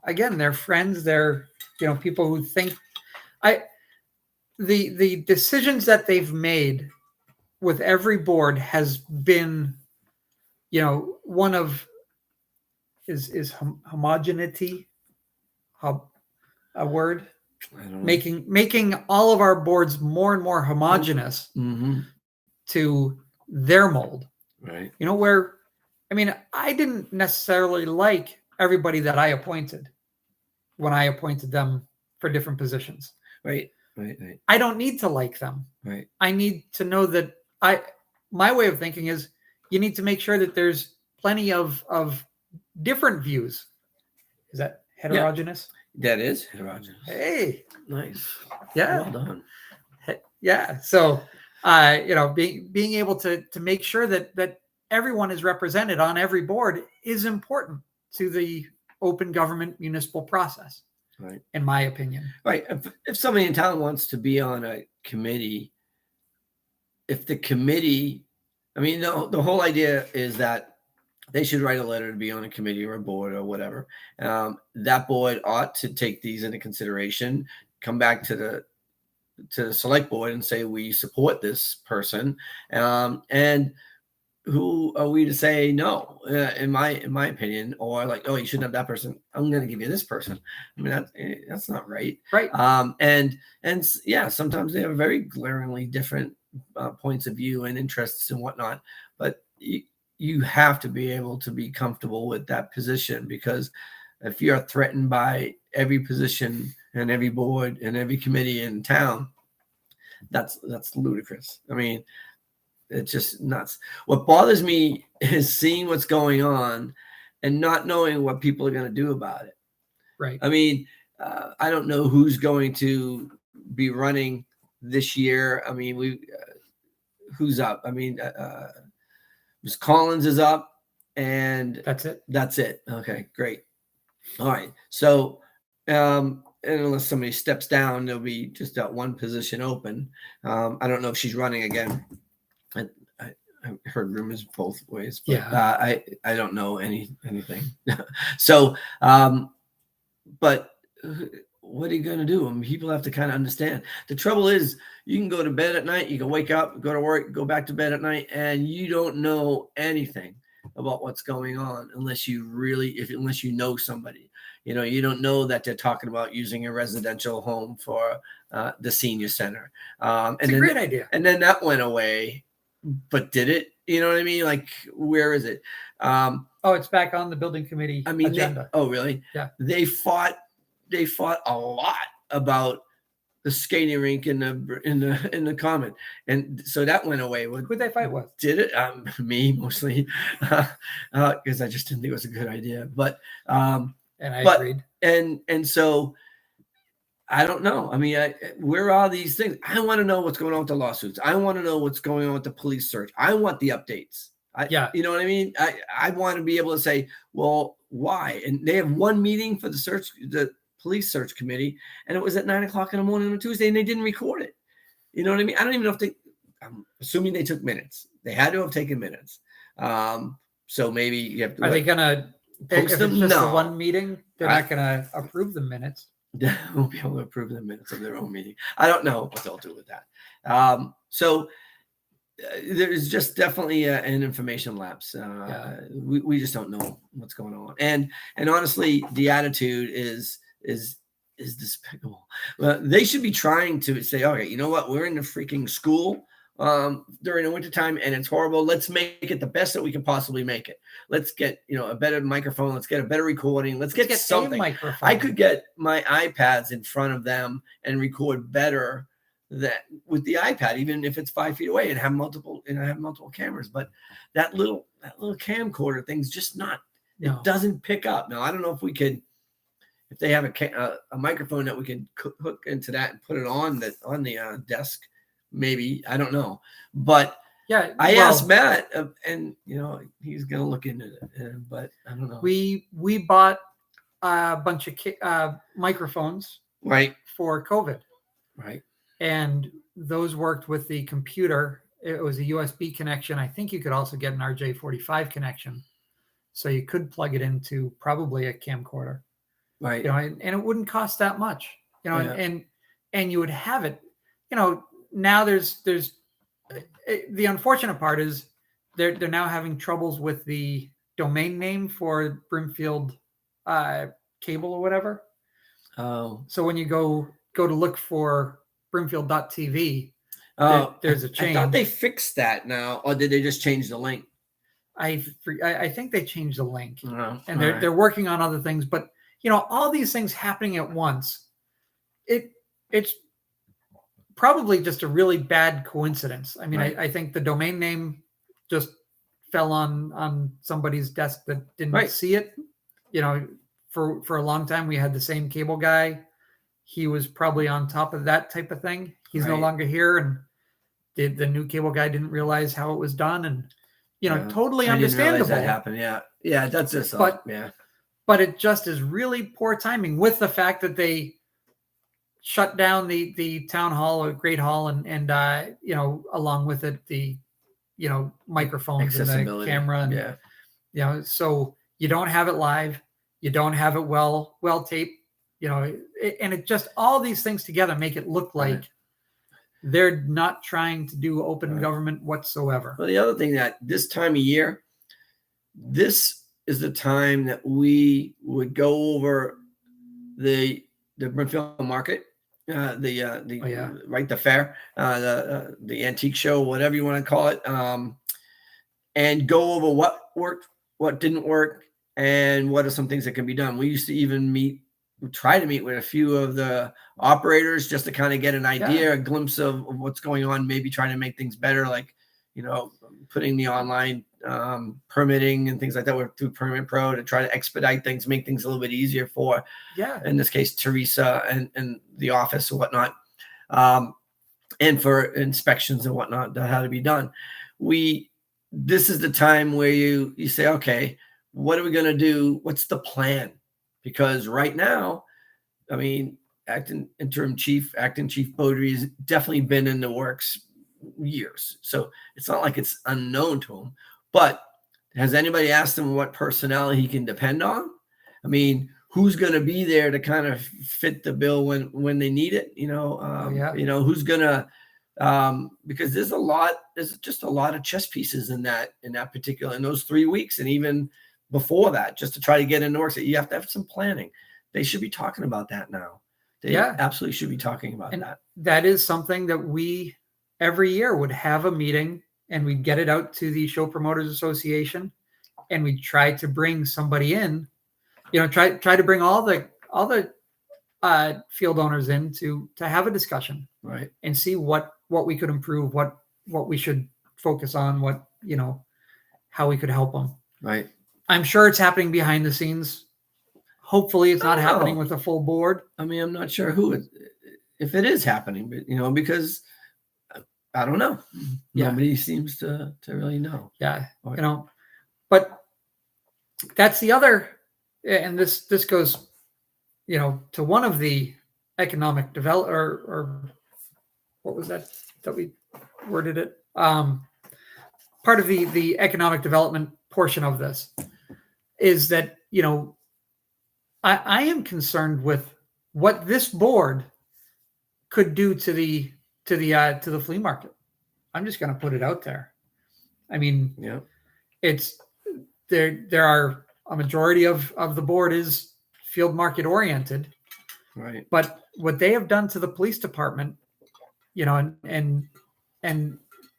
[SPEAKER 1] again, their friends, their, people who think the decisions that they've made with every board has been, one of is homogeneity a word?
[SPEAKER 2] I don't know.
[SPEAKER 1] Making all of our boards more and more homogenous to their mold.
[SPEAKER 2] Right.
[SPEAKER 1] Where, I didn't necessarily like everybody that I appointed when I appointed them for different positions.
[SPEAKER 2] Right.
[SPEAKER 1] I don't need to like them.
[SPEAKER 2] Right.
[SPEAKER 1] I need to know that my way of thinking is you need to make sure that there's plenty of different views. Is that heterogeneous?
[SPEAKER 2] That is heterogeneous.
[SPEAKER 1] Hey,
[SPEAKER 2] nice.
[SPEAKER 1] Yeah.
[SPEAKER 2] Well done.
[SPEAKER 1] Yeah. So, being able to make sure that everyone is represented on every board is important to the open government municipal process.
[SPEAKER 2] Right.
[SPEAKER 1] In my opinion.
[SPEAKER 2] Right. If somebody in town wants to be on a committee, if the committee, the whole idea is that they should write a letter to be on a committee or a board or whatever. That board ought to take these into consideration, come back to the select board and say, we support this person. And who are we to say no, in my opinion, or like, oh, you shouldn't have that person. I'm going to give you this person. That's not right.
[SPEAKER 1] Right.
[SPEAKER 2] And yeah, sometimes they have very glaringly different points of view and interests and whatnot. But you have to be able to be comfortable with that position, because if you're threatened by every position and every board and every committee in town, that's ludicrous. It's just nuts. What bothers me is seeing what's going on and not knowing what people are going to do about it.
[SPEAKER 1] Right.
[SPEAKER 2] I don't know who's going to be running this year. Who's up? Ms. Collins is up, and
[SPEAKER 1] that's it.
[SPEAKER 2] That's it. Okay, great. All right. So, and unless somebody steps down, there'll be just that one position open. I don't know if she's running again. I heard rumors both ways, but
[SPEAKER 1] yeah.
[SPEAKER 2] I don't know anything. So, but what are you going to do? People have to kind of understand. The trouble is, you can go to bed at night, you can wake up, go to work, go back to bed at night, and you don't know anything about what's going on unless you know somebody. You don't know that they're talking about using a residential home for the senior center.
[SPEAKER 1] It's a great idea.
[SPEAKER 2] And then that went away. But did it? You know what I mean? Like, where is it?
[SPEAKER 1] It's back on the building committee agenda.
[SPEAKER 2] Oh, really?
[SPEAKER 1] Yeah.
[SPEAKER 2] They fought a lot about the skating rink in the common, and so that went away.
[SPEAKER 1] Who'd they fight with?
[SPEAKER 2] Did it? Me mostly, because I just didn't think it was a good idea. But
[SPEAKER 1] and I agreed.
[SPEAKER 2] And so. I don't know. Where are these things? I want to know what's going on with the lawsuits. I want to know what's going on with the police search. I want the updates. You know what I mean? I want to be able to say, well, why? And they have one meeting for the police search committee, and it was at 9:00 in the morning on a Tuesday, and they didn't record it. You know what I mean? I don't even know if I'm assuming they took minutes. They had to have taken minutes. So maybe you have to.
[SPEAKER 1] Are they going to post them? Just the one meeting? They're not going to approve the minutes.
[SPEAKER 2] They won't be able to approve the minutes of their own meeting. I don't know what they'll do with that. So there's just definitely an information lapse. We just don't know what's going on. And honestly, the attitude is despicable. They should be trying to say, okay, you know what? We're in the freaking school during the wintertime, and it's horrible. Let's make it the best that we can possibly make it. Let's get a better microphone. Let's get a better recording. Let's get something. I could get my iPads in front of them and record better with the iPad, even if it's 5 feet away, and have multiple cameras. But that little camcorder thing's just not. It doesn't pick up. Now I don't know if they have a microphone that we could hook into that and put it on the desk. Maybe, I don't know, but I asked Matt, and he's gonna look into it, but I don't know.
[SPEAKER 1] We bought a bunch of microphones,
[SPEAKER 2] right,
[SPEAKER 1] for COVID,
[SPEAKER 2] right,
[SPEAKER 1] and those worked with the computer. It was a USB connection. I think you could also get an RJ45 connection, so you could plug it into probably a camcorder,
[SPEAKER 2] right?
[SPEAKER 1] And it wouldn't cost that much, and you would have it, Now there's the unfortunate part is they're now having troubles with the domain name for Brimfield cable or whatever.
[SPEAKER 2] Oh,
[SPEAKER 1] So when you go to look for Brimfield.tv, there's a change.
[SPEAKER 2] I thought they fixed that now, or did they just change the link?
[SPEAKER 1] I think they changed the link,
[SPEAKER 2] Oh,
[SPEAKER 1] and they're working on other things. But all these things happening at once, it's probably just a really bad coincidence. I mean,
[SPEAKER 2] Right.
[SPEAKER 1] I think the domain name just fell on somebody's desk that didn't see it. For a long time we had the same cable guy. He was probably on top of that type of thing. He's no longer here, and the new cable guy didn't realize how it was done, and totally understandable.
[SPEAKER 2] That happened. Yeah, that's just.
[SPEAKER 1] But it just is really poor timing with the fact that they shut down the town hall or great hall, and along with it the microphones and the camera, and so you don't have it live, you don't have it well taped, and it just, all these things together make it look like they're not trying to do open government whatsoever.
[SPEAKER 2] Well, the other thing, that this time of year, this is the time that we would go over the Brimfield market, the fair, the antique show, whatever you want to call it, and go over what worked, what didn't work, and what are some things that can be done. We used to even try to meet with a few of the operators just to kind of get an idea, a glimpse of what's going on, maybe trying to make things better, like putting the online permitting and things like that through Permit Pro to try to expedite things, make things a little bit easier for, in this case, Teresa and the office and whatnot, and for inspections and whatnot that had to be done. This is the time where you say, okay, what are we going to do? What's the plan? Because right now, I mean, acting chief Beaudry has definitely been in the works years. So it's not like it's unknown to him. But has anybody asked him what personnel he can depend on? I mean, who's going to be there to kind of fit the bill when they need it? Who's going to, because there's just a lot of chess pieces in those 3 weeks. And even before that, just to try to get into work, you have to have some planning. They should be talking about that now. They absolutely should be talking about that.
[SPEAKER 1] That is something that we every year would have a meeting, and we'd get it out to the Show Promoters Association, and we'd try to bring somebody in, try to bring all the field owners in to have a discussion,
[SPEAKER 2] right,
[SPEAKER 1] and see what we could improve, what we should focus on, how we could help them.
[SPEAKER 2] Right.
[SPEAKER 1] I'm sure it's happening behind the scenes. Hopefully it's not happening with a full board.
[SPEAKER 2] I mean, I'm not sure if it is happening, but because I don't know. Nobody seems to really know.
[SPEAKER 1] Yeah. But that's the other, and this goes, to one of the economic develop or what was that we worded it? Part of the economic development portion of this is that, I am concerned with what this board could do to the flea market. I'm just going to put it out there. I mean, it's there are a majority of the board is field market oriented,
[SPEAKER 2] right? But
[SPEAKER 1] what they have done to the police department, and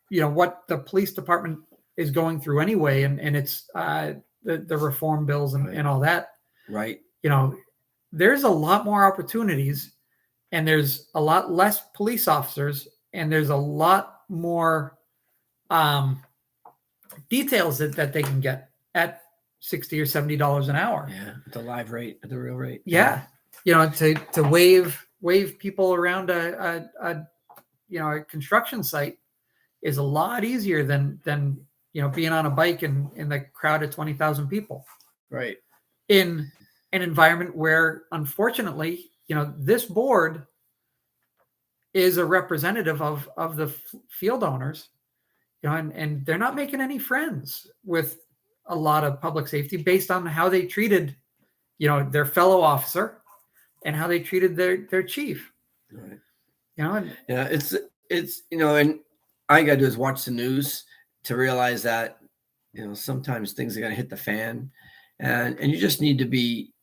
[SPEAKER 1] what the police department is going through anyway, and it's the reform bills and all that,
[SPEAKER 2] right?
[SPEAKER 1] There's a lot more opportunities, and there's a lot less police officers, and there's a lot more details that they can get at $60 or $70 an hour.
[SPEAKER 2] Yeah, the live rate, the real rate.
[SPEAKER 1] Yeah, to wave people around a construction site is a lot easier than being on a bike in the crowd of 20,000 people.
[SPEAKER 2] Right.
[SPEAKER 1] In an environment where, unfortunately, this board is a representative of the field owners, and they're not making any friends with a lot of public safety based on how they treated, their fellow officer and how they treated their chief.
[SPEAKER 2] Right.
[SPEAKER 1] And
[SPEAKER 2] it's and all you got to do is watch the news to realize that, sometimes things are going to hit the fan, and you just need to be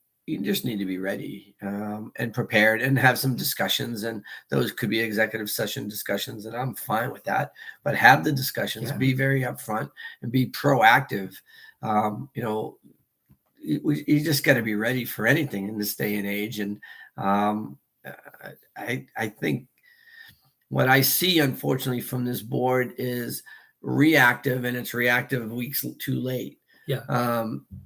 [SPEAKER 2] ready, and prepared, and have some discussions, and those could be executive session discussions, and I'm fine with that. But have the discussions,
[SPEAKER 1] Yeah.
[SPEAKER 2] be very upfront, and be proactive. You just got to be ready for anything in this day and age. And I think what I see, unfortunately, from this board is reactive, and it's reactive weeks too late.
[SPEAKER 1] Yeah.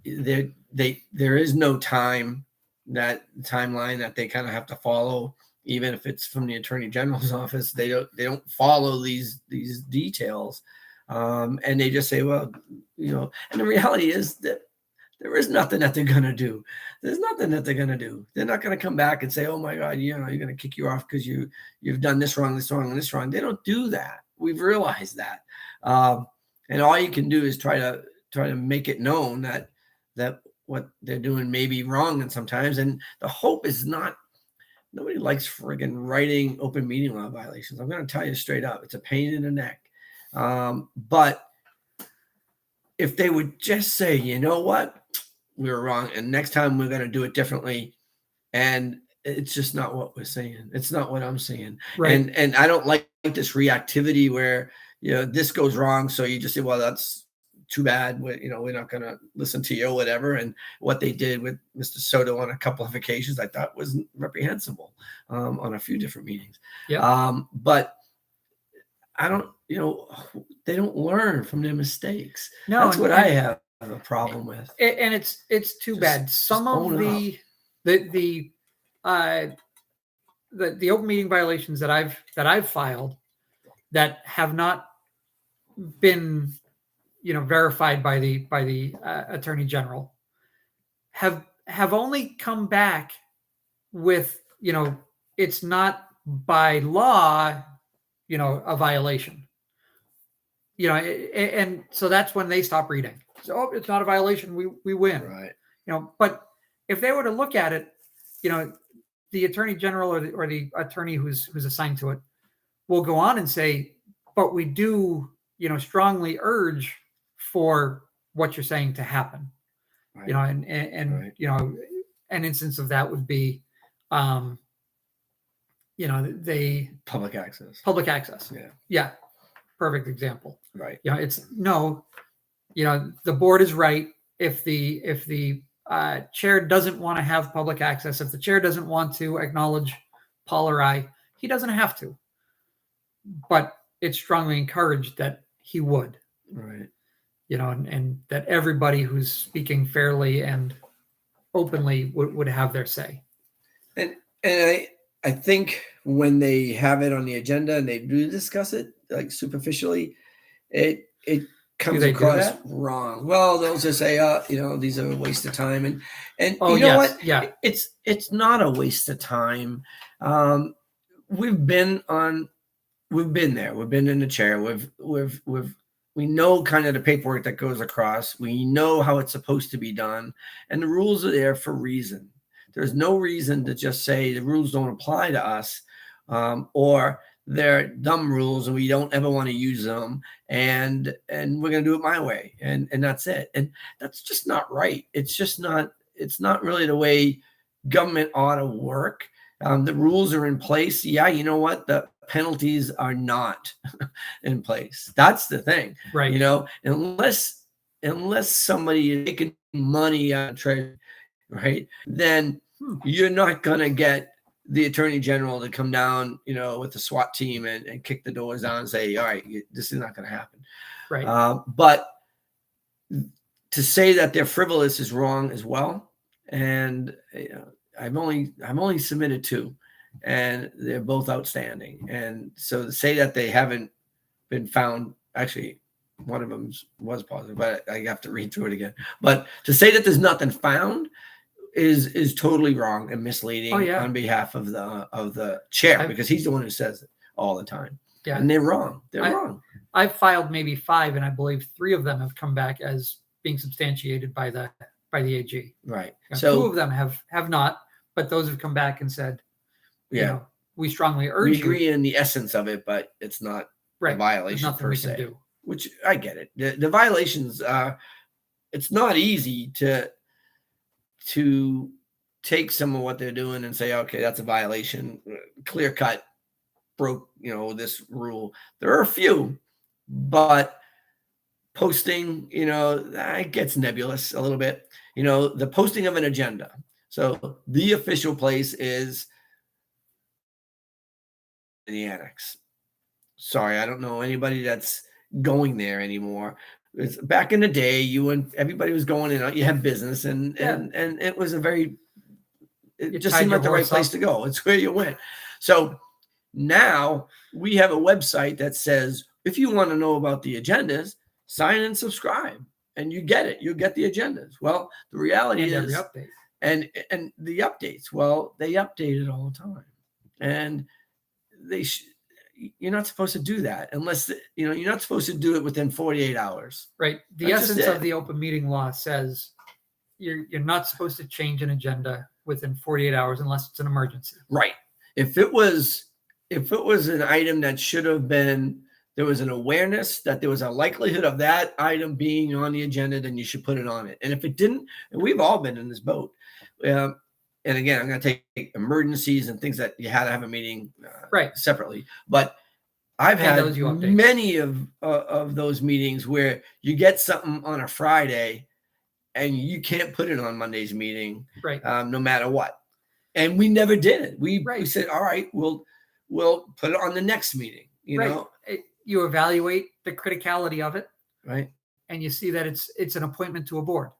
[SPEAKER 2] There is no timeline that they kind of have to follow, even if it's from the Attorney General's office. They don't follow these details, and they just say, well, and the reality is that there is nothing that they're going to do. There's nothing that they're going to do. They're not going to come back and say, oh my God, you're going to kick you off because you've done this wrong, this wrong, and this wrong. They don't do that. We've realized that. And all you can do is try to make it known that what they're doing may be wrong, and sometimes. And the hope is not, nobody likes friggin' writing open meeting law violations. I'm going to tell you straight up, it's a pain in the neck. But if they would just say, you know what, we were wrong, and next time we're going to do it differently. And it's just not what we're saying. It's not what I'm saying.
[SPEAKER 1] Right.
[SPEAKER 2] And I don't like this reactivity where, this goes wrong. So you just say, well, that's too bad. We're not going to listen to you or whatever. And what they did with Mr. Soto on a couple of occasions, I thought was reprehensible, on a few different meetings.
[SPEAKER 1] Yeah.
[SPEAKER 2] But I don't, they don't learn from their mistakes.
[SPEAKER 1] No,
[SPEAKER 2] That's what I have a problem with.
[SPEAKER 1] And it's too bad. Some of the open meeting violations that I've filed that have not been, verified by the Attorney General have only come back with, it's not by law, a violation. And so that's when they stop reading. So it's not a violation. We win.
[SPEAKER 2] Right.
[SPEAKER 1] But if they were to look at it, the Attorney General or the attorney who's assigned to it will go on and say, but we do, strongly urge for what you're saying to happen.
[SPEAKER 2] Right.
[SPEAKER 1] And
[SPEAKER 2] Right.
[SPEAKER 1] An instance of that would be, they
[SPEAKER 2] Public access.
[SPEAKER 1] public access.
[SPEAKER 2] Yeah.
[SPEAKER 1] Yeah. Perfect example.
[SPEAKER 2] Right.
[SPEAKER 1] It's no, the board is right. If the chair doesn't want to have public access, if the chair doesn't want to acknowledge Paul or I, he doesn't have to. But it's strongly encouraged that he would.
[SPEAKER 2] Right.
[SPEAKER 1] And that everybody who's speaking fairly and openly would have their say.
[SPEAKER 2] And I think when they have it on the agenda and they do discuss it, like superficially, it comes across wrong. Well, they'll just say, these are a waste of time. And what?
[SPEAKER 1] Yeah.
[SPEAKER 2] It's not a waste of time. We've been there. We've been in the chair. We know kind of the paperwork that goes across. We know how it's supposed to be done. And the rules are there for a reason. There's no reason to just say the rules don't apply to us, or they're dumb rules and we don't ever want to use them, and we're going to do it my way. And that's it. And that's just not right. It's not really the way government ought to work. The rules are in place. Yeah. You know what? The penalties are not in place. That's the thing.
[SPEAKER 1] Right.
[SPEAKER 2] Unless somebody is making money out of treasury, right, then you're not going to get the Attorney General to come down, with the SWAT team and kick the doors down and say, all right, this is not going to happen.
[SPEAKER 1] Right.
[SPEAKER 2] But to say that they're frivolous is wrong as well. And I've only submitted 2, and they're both outstanding. And so to say that they haven't been found, actually, one of them was positive, but I have to read through it again. But to say that there's nothing found is totally wrong and misleading on behalf of the chair, because he's the one who says it all the time. Yeah. And they're wrong. They're wrong.
[SPEAKER 1] I've filed maybe 5, and I believe 3 of them have come back as being substantiated by the AG.
[SPEAKER 2] Right.
[SPEAKER 1] So 2 of them have not, but those have come back and said, we strongly urge
[SPEAKER 2] we agree in the essence of it, but it's not
[SPEAKER 1] Right.
[SPEAKER 2] a
[SPEAKER 1] There's
[SPEAKER 2] violation
[SPEAKER 1] nothing
[SPEAKER 2] per
[SPEAKER 1] we
[SPEAKER 2] se.
[SPEAKER 1] can do.
[SPEAKER 2] Which I get it. The violations, it's not easy to take some of what they're doing and say, okay, that's a violation, clear cut, broke, this rule. There are a few, but posting, that gets nebulous a little bit. The posting of an agenda. So the official place is the annex. Sorry, I don't know anybody that's going there anymore. It's back in the day, you and everybody was going in. You had business, and it was it
[SPEAKER 1] You
[SPEAKER 2] just
[SPEAKER 1] tied
[SPEAKER 2] seemed
[SPEAKER 1] your
[SPEAKER 2] like the right
[SPEAKER 1] horse
[SPEAKER 2] place
[SPEAKER 1] up.
[SPEAKER 2] to go. It's where you went. So now we have a website that says if you want to know about the agendas, sign and subscribe, and you get it. You get the agendas. Well, the reality
[SPEAKER 1] And every
[SPEAKER 2] is,
[SPEAKER 1] update.
[SPEAKER 2] and the updates. Well, they update it all the time, and you're not supposed to do that unless you're not supposed to do it within 48 hours.
[SPEAKER 1] Right. The
[SPEAKER 2] That's just
[SPEAKER 1] essence of
[SPEAKER 2] it.
[SPEAKER 1] the open meeting law says you're not supposed to change an agenda within 48 hours unless it's an emergency.
[SPEAKER 2] Right. If it was an item that should have been, there was an awareness that there was a likelihood of that item being on the agenda, then you should put it on it. And if it didn't, and we've all been in this boat. And again, I'm going to take emergencies and things that you had to have a meeting
[SPEAKER 1] Right.
[SPEAKER 2] separately. But I've
[SPEAKER 1] And
[SPEAKER 2] had
[SPEAKER 1] those you update.
[SPEAKER 2] many of those meetings where you get something on a Friday and you can't put it on Monday's meeting,
[SPEAKER 1] Right.
[SPEAKER 2] no matter what. And we never did it. We said, all right, we'll put it on the next meeting.
[SPEAKER 1] You evaluate the criticality of it,
[SPEAKER 2] right?
[SPEAKER 1] And you see that it's an appointment to a board.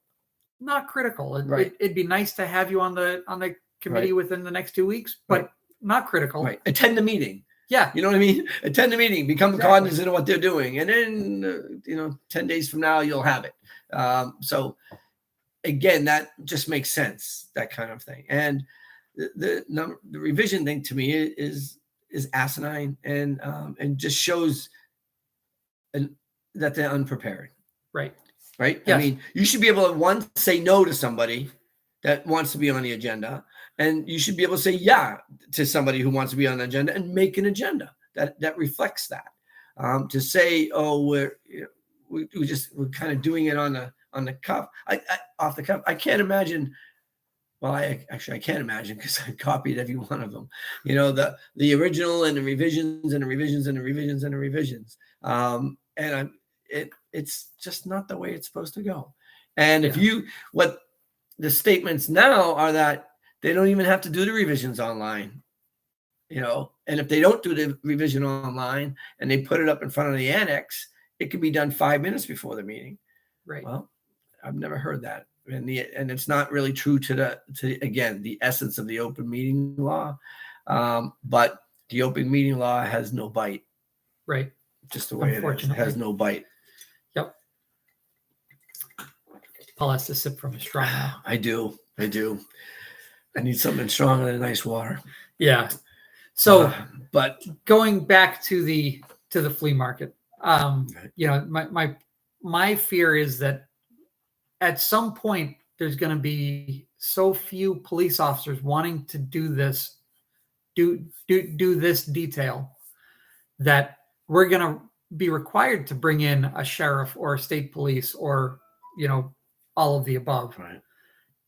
[SPEAKER 1] Not critical.
[SPEAKER 2] Right.
[SPEAKER 1] It'd be nice to have you on the committee within the next 2 weeks, but not critical.
[SPEAKER 2] Right. Attend the meeting.
[SPEAKER 1] Yeah.
[SPEAKER 2] You know what I mean? Attend the meeting, become cognizant of what they're doing. And then, 10 days from now, you'll have it. So again, that just makes sense, that kind of thing. And the revision thing to me is asinine and just shows that they're unprepared.
[SPEAKER 1] Right.
[SPEAKER 2] Right.
[SPEAKER 1] Yes.
[SPEAKER 2] I mean, you should be able to say no to somebody that wants to be on the agenda, and you should be able to say yeah to somebody who wants to be on the agenda and make an agenda that reflects that. To say, oh, we're kind of doing it on the cuff, off the cuff. I can't imagine. Well, I can't imagine because I copied every one of them. The original and the revisions and the revisions and the revisions and the revisions. It's just not the way it's supposed to go. And what the statements now are that they don't even have to do the revisions online. And if they don't do the revision online and they put it up in front of the annex, it can be done 5 minutes before the meeting.
[SPEAKER 1] Right.
[SPEAKER 2] Well, I've never heard that. And it's not really true to the essence of the open meeting law. But the open meeting law has no bite.
[SPEAKER 1] Right.
[SPEAKER 2] Just the way it is. It has no bite.
[SPEAKER 1] Yep. Paul has to sip from a straw now.
[SPEAKER 2] I do. I need something stronger than ice water.
[SPEAKER 1] Yeah. So,
[SPEAKER 2] but
[SPEAKER 1] going back to the flea market, my fear is that at some point there's going to be so few police officers wanting to do this detail that we're going to be required to bring in a sheriff or a state police or all of the above.
[SPEAKER 2] Right.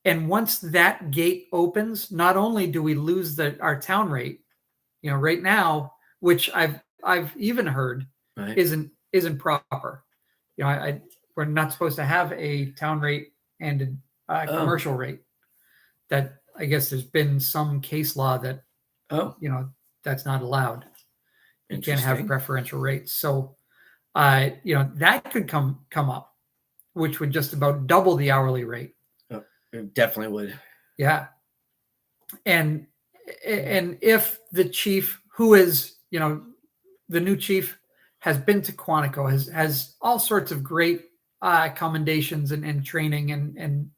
[SPEAKER 1] And once that gate opens, not only do we lose our town rate, right now, which I've even heard isn't proper. We're not supposed to have a town rate and a commercial rate. That I guess there's been some case law that that's not allowed. You can't have preferential rates. So that could come up, which would just about double the hourly rate.
[SPEAKER 2] Oh, it definitely would.
[SPEAKER 1] Yeah. And if the chief, who is, the new chief, has been to Quantico, has all sorts of great commendations and training and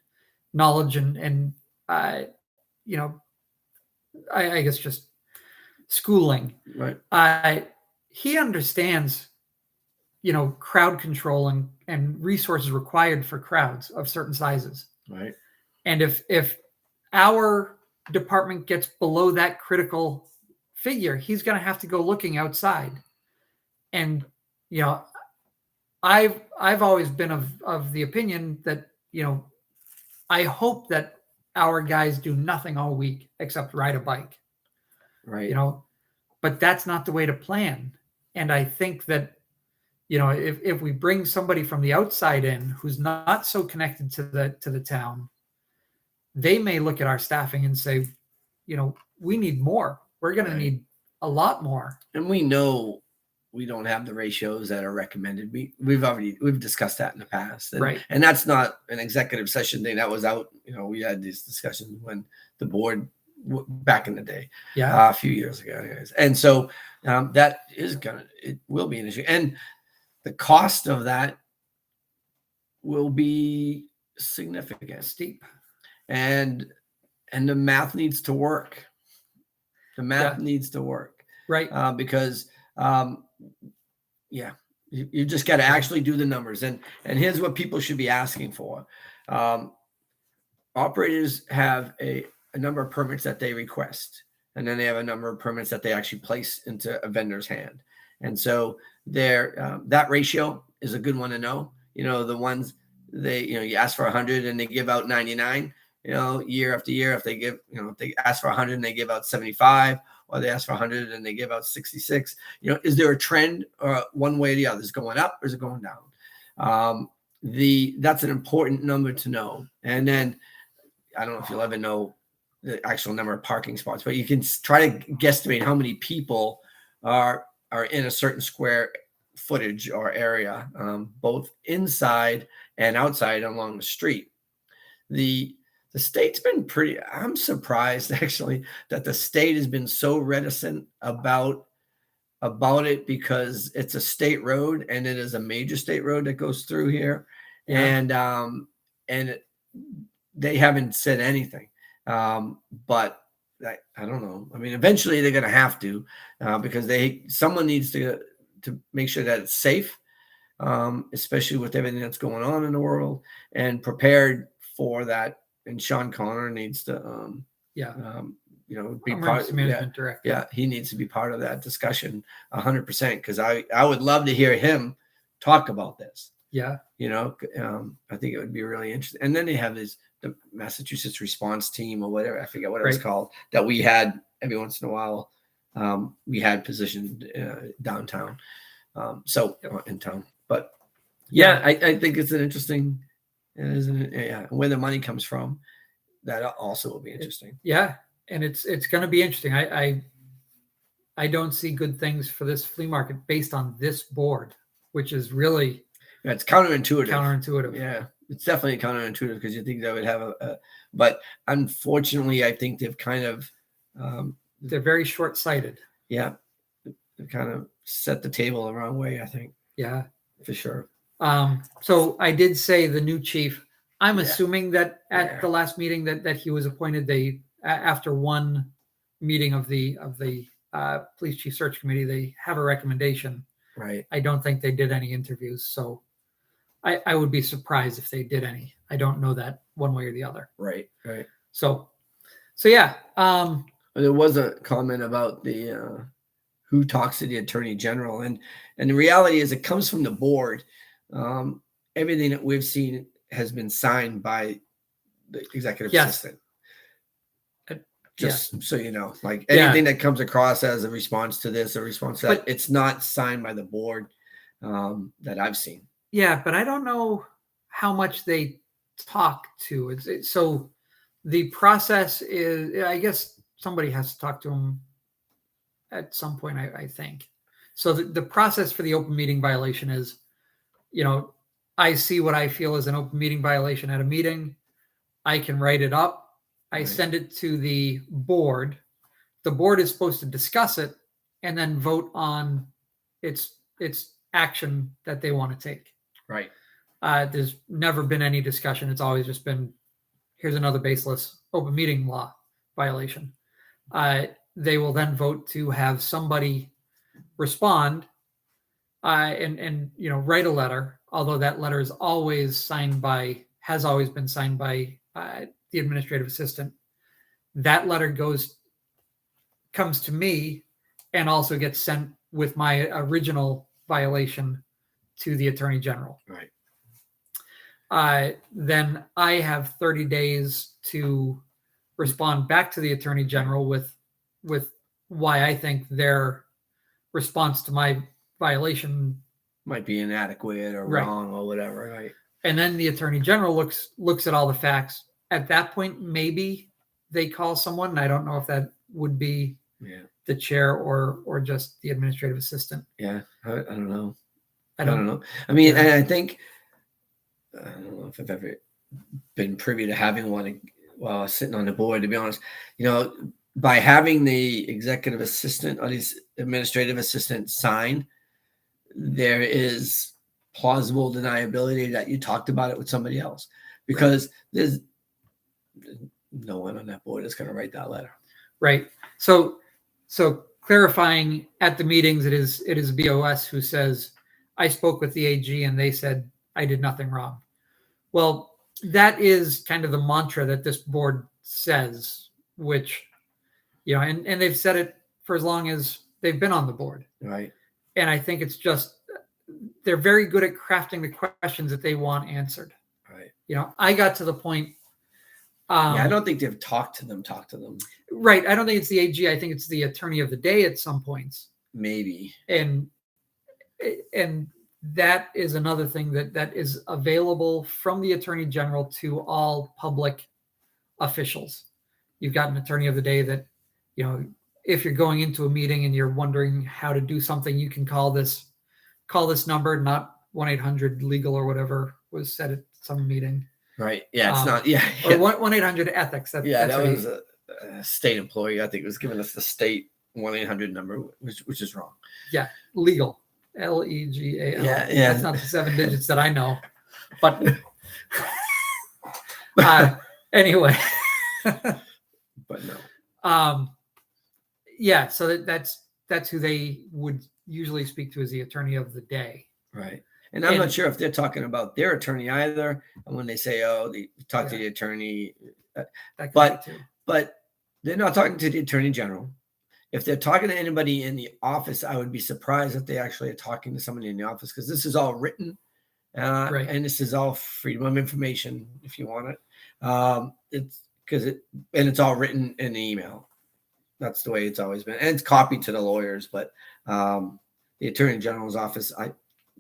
[SPEAKER 1] knowledge and I guess just schooling.
[SPEAKER 2] Right.
[SPEAKER 1] He understands, crowd control and resources required for crowds of certain sizes.
[SPEAKER 2] Right.
[SPEAKER 1] And if our department gets below that critical figure, he's going to have to go looking outside. And, you know, I've always been of the opinion that, you know, I hope that our guys do nothing all week except ride a bike,
[SPEAKER 2] Right.
[SPEAKER 1] you know, but that's not the way to plan. And I think that, you know, if we bring somebody from the outside in who's not so connected to the town, they may look at our staffing and say, you know, we need more. We're going
[SPEAKER 2] Right.
[SPEAKER 1] to need a lot more.
[SPEAKER 2] And we know we don't have the ratios that are recommended. We've discussed that in the past, and,
[SPEAKER 1] Right.
[SPEAKER 2] and that's not an executive session thing. That was out. You know, we had these discussions when the board back in the day,
[SPEAKER 1] Yeah.
[SPEAKER 2] a few years ago, anyways. And so that is it will be an issue, and the cost of that will be significant,
[SPEAKER 1] Steep.
[SPEAKER 2] and the math needs to work. The math needs to work,
[SPEAKER 1] Right.
[SPEAKER 2] because yeah, you just got to actually do the numbers, and here's what people should be asking for. Operators have a number of permits that they request, and then they have a number of permits that they actually place into a vendor's hand. And so that ratio is a good one to know. You know, the ones you ask for 100 and they give out 99, you know, year after year. If they ask for 100 and they give out 75, or they ask for 100 and they give out 66, you know, is there a trend one way or the other? Is it going up or is it going down? That's an important number to know. And then I don't know if you'll ever know the actual number of parking spots, but you can try to guesstimate how many people are in a certain square footage or area, both inside and outside along the street. The state's been I'm surprised actually that the state has been so reticent about it, because it's a state road and it is a major state road that goes through here. Yeah. And they haven't said anything. But I don't know. I mean, eventually they're going to have to, because someone needs to make sure that it's safe, especially with everything that's going on in the world, and prepared for that. And Sean Connor needs to, be part of
[SPEAKER 1] management director.
[SPEAKER 2] Yeah, he needs to be part of that discussion 100%, because I would love to hear him talk about this.
[SPEAKER 1] Yeah.
[SPEAKER 2] You know, I think it would be really interesting. And then they have the Massachusetts response team or whatever, I forget what it was called, that we had every once in a while. We had positioned downtown, in town. But yeah, I think it's an interesting, where the money comes from. That also will be interesting.
[SPEAKER 1] Yeah, and it's going to be interesting. I don't see good things for this flea market based on this board, which is really
[SPEAKER 2] it's counterintuitive. Yeah, it's definitely counterintuitive, because you think they would have but unfortunately, I think they've kind of
[SPEAKER 1] they're very short-sighted.
[SPEAKER 2] Yeah, they kind of set the table the wrong way, I think.
[SPEAKER 1] Yeah,
[SPEAKER 2] for sure.
[SPEAKER 1] So I did say the new chief. I'm assuming that at the last meeting that he was appointed, after one meeting of the police chief search committee, they have a recommendation.
[SPEAKER 2] Right.
[SPEAKER 1] I don't think they did any interviews, so I would be surprised if they did any. I don't know that one way or the other.
[SPEAKER 2] Right.
[SPEAKER 1] So yeah.
[SPEAKER 2] There was a comment about the who talks to the attorney general, and the reality is it comes from the board. Everything that we've seen has been signed by the executive assistant. Just so you know, like anything that comes across as a response to this, a response to that, it's not signed by the board that I've seen.
[SPEAKER 1] Yeah, but I don't know how much they talk to. So the process is, I guess somebody has to talk to them at some point, I think. So the process for the open meeting violation is, you know, I see what I feel is an open meeting violation at a meeting. I can write it up. I send it to the board. The board is supposed to discuss it and then vote on its action that they want to take.
[SPEAKER 2] Right.
[SPEAKER 1] There's never been any discussion. It's always just been, here's another baseless open meeting law violation. They will then vote to have somebody respond and write a letter. Although that letter is has always been signed by the administrative assistant. That letter comes to me and also gets sent with my original violation to the Attorney General.
[SPEAKER 2] Right.
[SPEAKER 1] Then I have 30 days to respond back to the Attorney General with why I think their response to my violation
[SPEAKER 2] Might be inadequate or
[SPEAKER 1] Right.
[SPEAKER 2] wrong or whatever. Right.
[SPEAKER 1] and then the Attorney General looks at all the facts. At that point, maybe they call someone. And I don't know if that would be
[SPEAKER 2] Yeah.
[SPEAKER 1] the chair or just the administrative assistant.
[SPEAKER 2] Yeah. I don't know.
[SPEAKER 1] I
[SPEAKER 2] I
[SPEAKER 1] don't
[SPEAKER 2] don't know. I mean,
[SPEAKER 1] Yeah.
[SPEAKER 2] and I think I don't know if I've ever been privy to having one while I was sitting on the board. To be honest, by having the executive assistant or these administrative assistant sign, there is plausible deniability that you talked about it with somebody else, because there's no one on that board is going to write that letter.
[SPEAKER 1] Right. So clarifying, at the meetings, it is BOS who says, I spoke with the AG and they said I did nothing wrong. Well, that is kind of the mantra that this board says, which, and they've said it for as long as they've been on the board.
[SPEAKER 2] Right.
[SPEAKER 1] And I think it's just, they're very good at crafting the questions that they want answered.
[SPEAKER 2] Right.
[SPEAKER 1] I got to the point.
[SPEAKER 2] I don't think they've talked to them.
[SPEAKER 1] Right. I don't think it's the AG. I think it's the attorney of the day at some points.
[SPEAKER 2] Maybe.
[SPEAKER 1] And that is another thing that is available from the Attorney General to all public officials. You've got an attorney of the day that, if you're going into a meeting and you're wondering how to do something, you can call this number, not 1-800-LEGAL or whatever was said at some meeting.
[SPEAKER 2] Right. Yeah. It's not. Yeah.
[SPEAKER 1] Or 1-800-ETHICS.
[SPEAKER 2] That was a state employee. I think it was giving us the state 1-800 number, which is wrong.
[SPEAKER 1] Yeah. Legal. LEGAL.
[SPEAKER 2] Yeah.
[SPEAKER 1] That's not the 7 digits that I know. But anyway.
[SPEAKER 2] But no.
[SPEAKER 1] Yeah. So that's who they would usually speak to as the attorney of the day.
[SPEAKER 2] Right. And I'm not sure if they're talking about their attorney either. And when they say, "Oh, they talk to the attorney," but they're not talking to the Attorney General. If they're talking to anybody in the office, I would be surprised if they actually are talking to somebody in the office, because this is all written, and this is all freedom of information if you want it. It's all written in the email. That's the way it's always been, and it's copied to the lawyers. But the Attorney General's office, I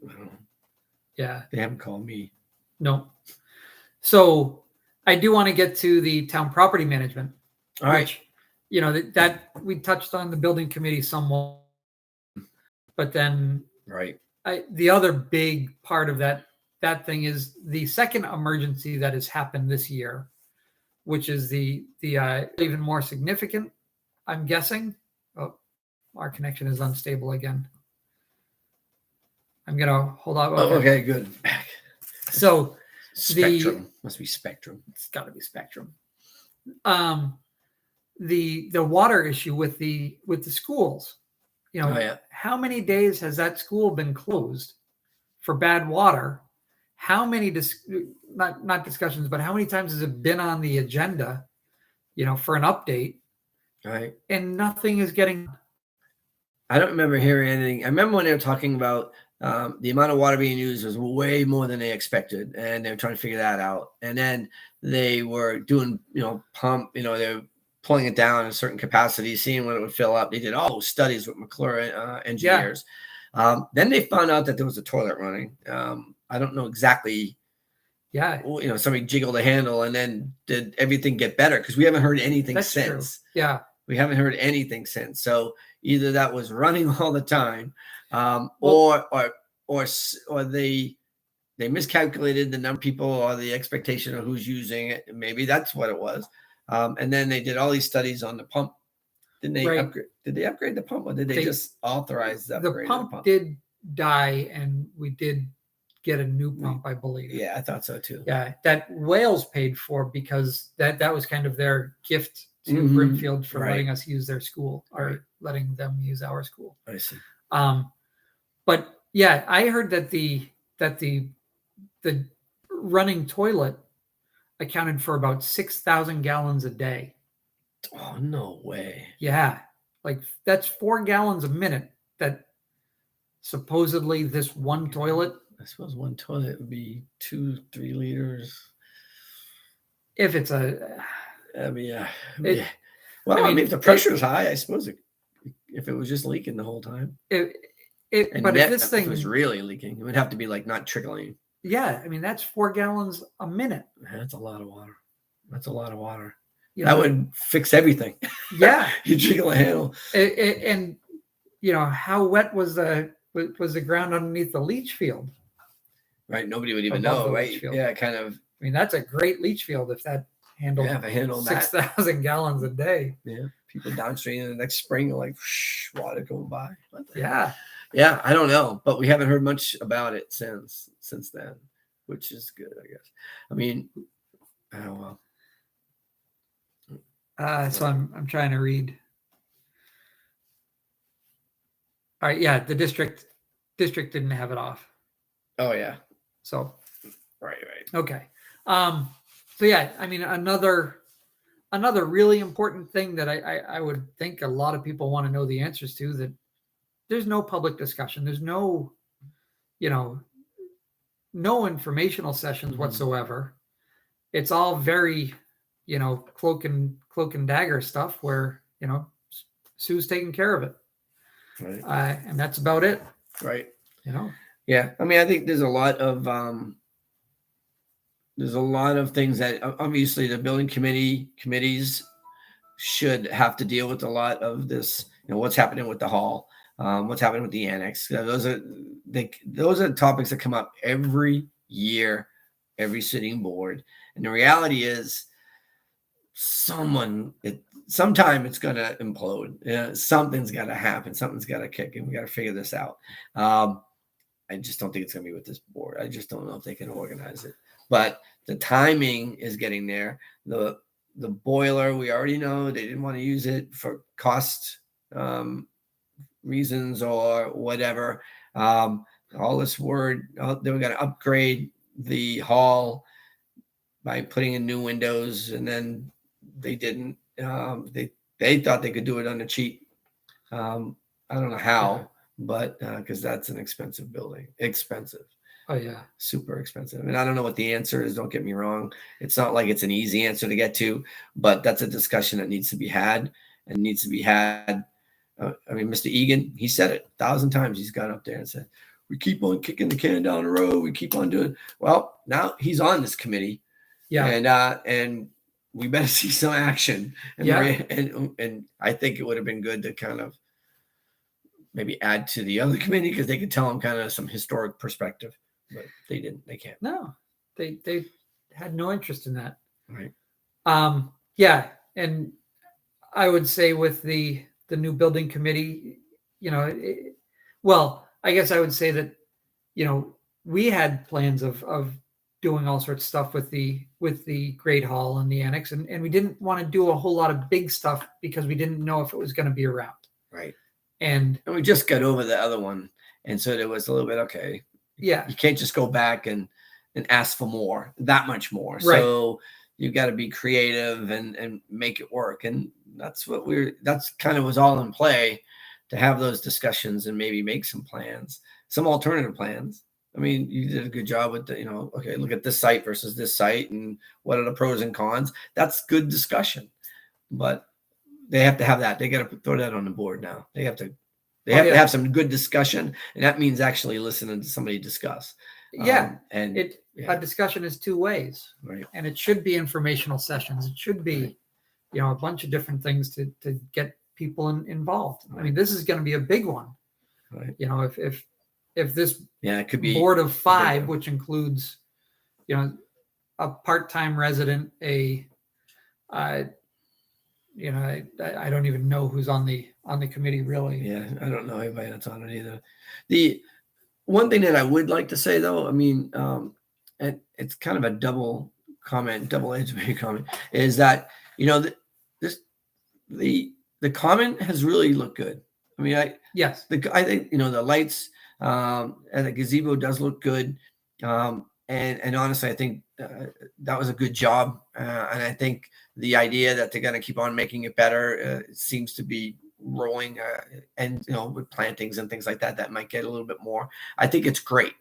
[SPEAKER 2] don't know.
[SPEAKER 1] Yeah.
[SPEAKER 2] They haven't called me.
[SPEAKER 1] No. So I do want to get to the town property management.
[SPEAKER 2] All right.
[SPEAKER 1] That we touched on the building committee somewhat, but then the other big part of that thing is the second emergency that has happened this year, which is the even more significant, I'm guessing. Oh, our connection is unstable again. I'm gonna hold on.
[SPEAKER 2] Okay, good.
[SPEAKER 1] So
[SPEAKER 2] Spectrum must be Spectrum.
[SPEAKER 1] It's got to be Spectrum. The water issue with the schools. How many days has that school been closed for bad water? How many not discussions, but how many times has it been on the agenda? For an update.
[SPEAKER 2] Right.
[SPEAKER 1] And nothing is getting.
[SPEAKER 2] I don't remember hearing anything. I remember when they were talking about the amount of water being used was way more than they expected, and they were trying to figure that out. And then they were doing, pump, they were pulling it down in a certain capacity, seeing when it would fill up. They did all those studies with McClure engineers. Yeah. Then they found out that there was a toilet running. I don't know exactly.
[SPEAKER 1] Yeah.
[SPEAKER 2] Somebody jiggled a handle, and then did everything get better? Because we haven't heard anything
[SPEAKER 1] That's
[SPEAKER 2] since.
[SPEAKER 1] True. Yeah.
[SPEAKER 2] We haven't heard anything since. So either that was running all the time, or they miscalculated the number of people or the expectation of who's using it. Maybe that's what it was. And then they did all these studies on the pump. Didn't they upgrade? Did they upgrade the pump, or did they just authorize the upgrade?
[SPEAKER 1] The pump did die, and we did get a new pump, I believe.
[SPEAKER 2] Yeah, I thought so too.
[SPEAKER 1] Yeah, that Wales paid for, because that was kind of their gift to Brimfield for letting us use their school, or letting them use our school.
[SPEAKER 2] I see.
[SPEAKER 1] But yeah, I heard that the running toilet accounted for about 6,000 gallons a day.
[SPEAKER 2] Oh, no way.
[SPEAKER 1] Yeah. Like that's 4 gallons a minute that supposedly this one toilet,
[SPEAKER 2] I suppose one toilet would be 2-3 liters.
[SPEAKER 1] if it's a,
[SPEAKER 2] I mean,
[SPEAKER 1] It-
[SPEAKER 2] yeah. Well,
[SPEAKER 1] I
[SPEAKER 2] I mean,
[SPEAKER 1] mean,
[SPEAKER 2] if the pressure is high, I suppose if it was just leaking the whole time,
[SPEAKER 1] but if this
[SPEAKER 2] if
[SPEAKER 1] thing,
[SPEAKER 2] it was really leaking, it would have to be like not trickling.
[SPEAKER 1] yeah, I mean, that's 4 gallons a minute.
[SPEAKER 2] That's a lot of water. That's a lot of water.
[SPEAKER 1] You
[SPEAKER 2] That
[SPEAKER 1] know?
[SPEAKER 2] would fix everything.
[SPEAKER 1] Yeah.
[SPEAKER 2] You jiggle a handle.
[SPEAKER 1] And you know, how wet was the ground underneath the leach field?
[SPEAKER 2] Right. Nobody would even
[SPEAKER 1] Above
[SPEAKER 2] know,
[SPEAKER 1] the
[SPEAKER 2] right?
[SPEAKER 1] leach field.
[SPEAKER 2] Yeah, kind of.
[SPEAKER 1] I mean, that's a great leach field if that handled
[SPEAKER 2] Yeah, if I handle that.
[SPEAKER 1] 6,000 gallons a day.
[SPEAKER 2] Yeah. People downstream in the next spring are like, whoosh, water going by. What the heck?
[SPEAKER 1] Yeah.
[SPEAKER 2] Yeah, I don't know, but we haven't heard much about it since then, which is good, I guess. I mean, oh well.
[SPEAKER 1] So I'm trying to read. All right, yeah, the district didn't have it off.
[SPEAKER 2] Oh yeah.
[SPEAKER 1] So
[SPEAKER 2] Right.
[SPEAKER 1] okay. So yeah, I mean, another really important thing that I would think a lot of people want to know the answers to, that there's no public discussion. There's no, no informational sessions whatsoever. It's all very, cloak and dagger stuff where, Sue's taking care of it.
[SPEAKER 2] Right.
[SPEAKER 1] And that's about it.
[SPEAKER 2] Right.
[SPEAKER 1] Yeah.
[SPEAKER 2] I mean, I think there's a lot of things that obviously the building committees should have to deal with a lot of this, what's happening with the hall, what's happening with the annex. Those are topics that come up every year, every sitting board. And the reality is sometime it's going to implode. Something's got to happen. Something's got to kick, and we got to figure this out. I just don't think it's going to be with this board. I just don't know if they can organize it. But the timing is getting there. The boiler, we already know they didn't want to use it for cost reasons or whatever. All this word, they were going to upgrade the hall by putting in new windows, and then they didn't. They thought they could do it on the cheap. I don't know how, but because that's an expensive building. Expensive.
[SPEAKER 1] Oh yeah.
[SPEAKER 2] Super expensive. And I don't know what the answer is. Don't get me wrong. It's not like it's an easy answer to get to, but that's a discussion that needs to be had and needs to be had. I mean, Mr. Egan, he said it 1,000 times. He's gone up there and said, we keep on kicking the can down the road. We keep on doing. Well, now he's on this committee. Yeah. And we better see some action. And I think it would have been good to kind of maybe add to the other committee, because they could tell them kind of some historic perspective, but they didn't. They can't.
[SPEAKER 1] No, they had no interest in that.
[SPEAKER 2] Right.
[SPEAKER 1] Yeah, and I would say with the new building committee, well, I guess I would say that, we had plans of doing all sorts of stuff with the Great Hall and the annex, and we didn't want to do a whole lot of big stuff because we didn't know if it was going to be around.
[SPEAKER 2] Right.
[SPEAKER 1] And
[SPEAKER 2] we just got over the other one, and so there was a little bit okay.
[SPEAKER 1] Yeah,
[SPEAKER 2] you can't just go back and ask for more, that much more.
[SPEAKER 1] Right.
[SPEAKER 2] So you got to be creative and make it work, and that's kind of was all in play, to have those discussions and maybe make some plans, some alternative plans. I mean, you did a good job with the, okay, look at this site versus this site, and what are the pros and cons. That's good discussion, but they have to have that. They got to throw that on the board now. They have to have some good discussion, and that means actually listening to somebody discuss.
[SPEAKER 1] Yeah, a discussion is two ways,
[SPEAKER 2] right? And
[SPEAKER 1] it should be informational sessions. It should be, a bunch of different things to get people involved. Right. I mean, this is going to be a big one,
[SPEAKER 2] right?
[SPEAKER 1] If this
[SPEAKER 2] it could be
[SPEAKER 1] board of 5, which includes, a part-time resident, I don't even know who's on the committee really.
[SPEAKER 2] Yeah, I don't know anybody that's on it either. The one thing that I would like to say, though, I mean, and it's kind of a double-edged comment, is that the comment has really looked good. I mean, I think the lights and the gazebo does look good, and honestly, I think that was a good job, and I think the idea that they're going to keep on making it better seems to be rolling and with plantings and things like that that might get a little bit more. I think it's great.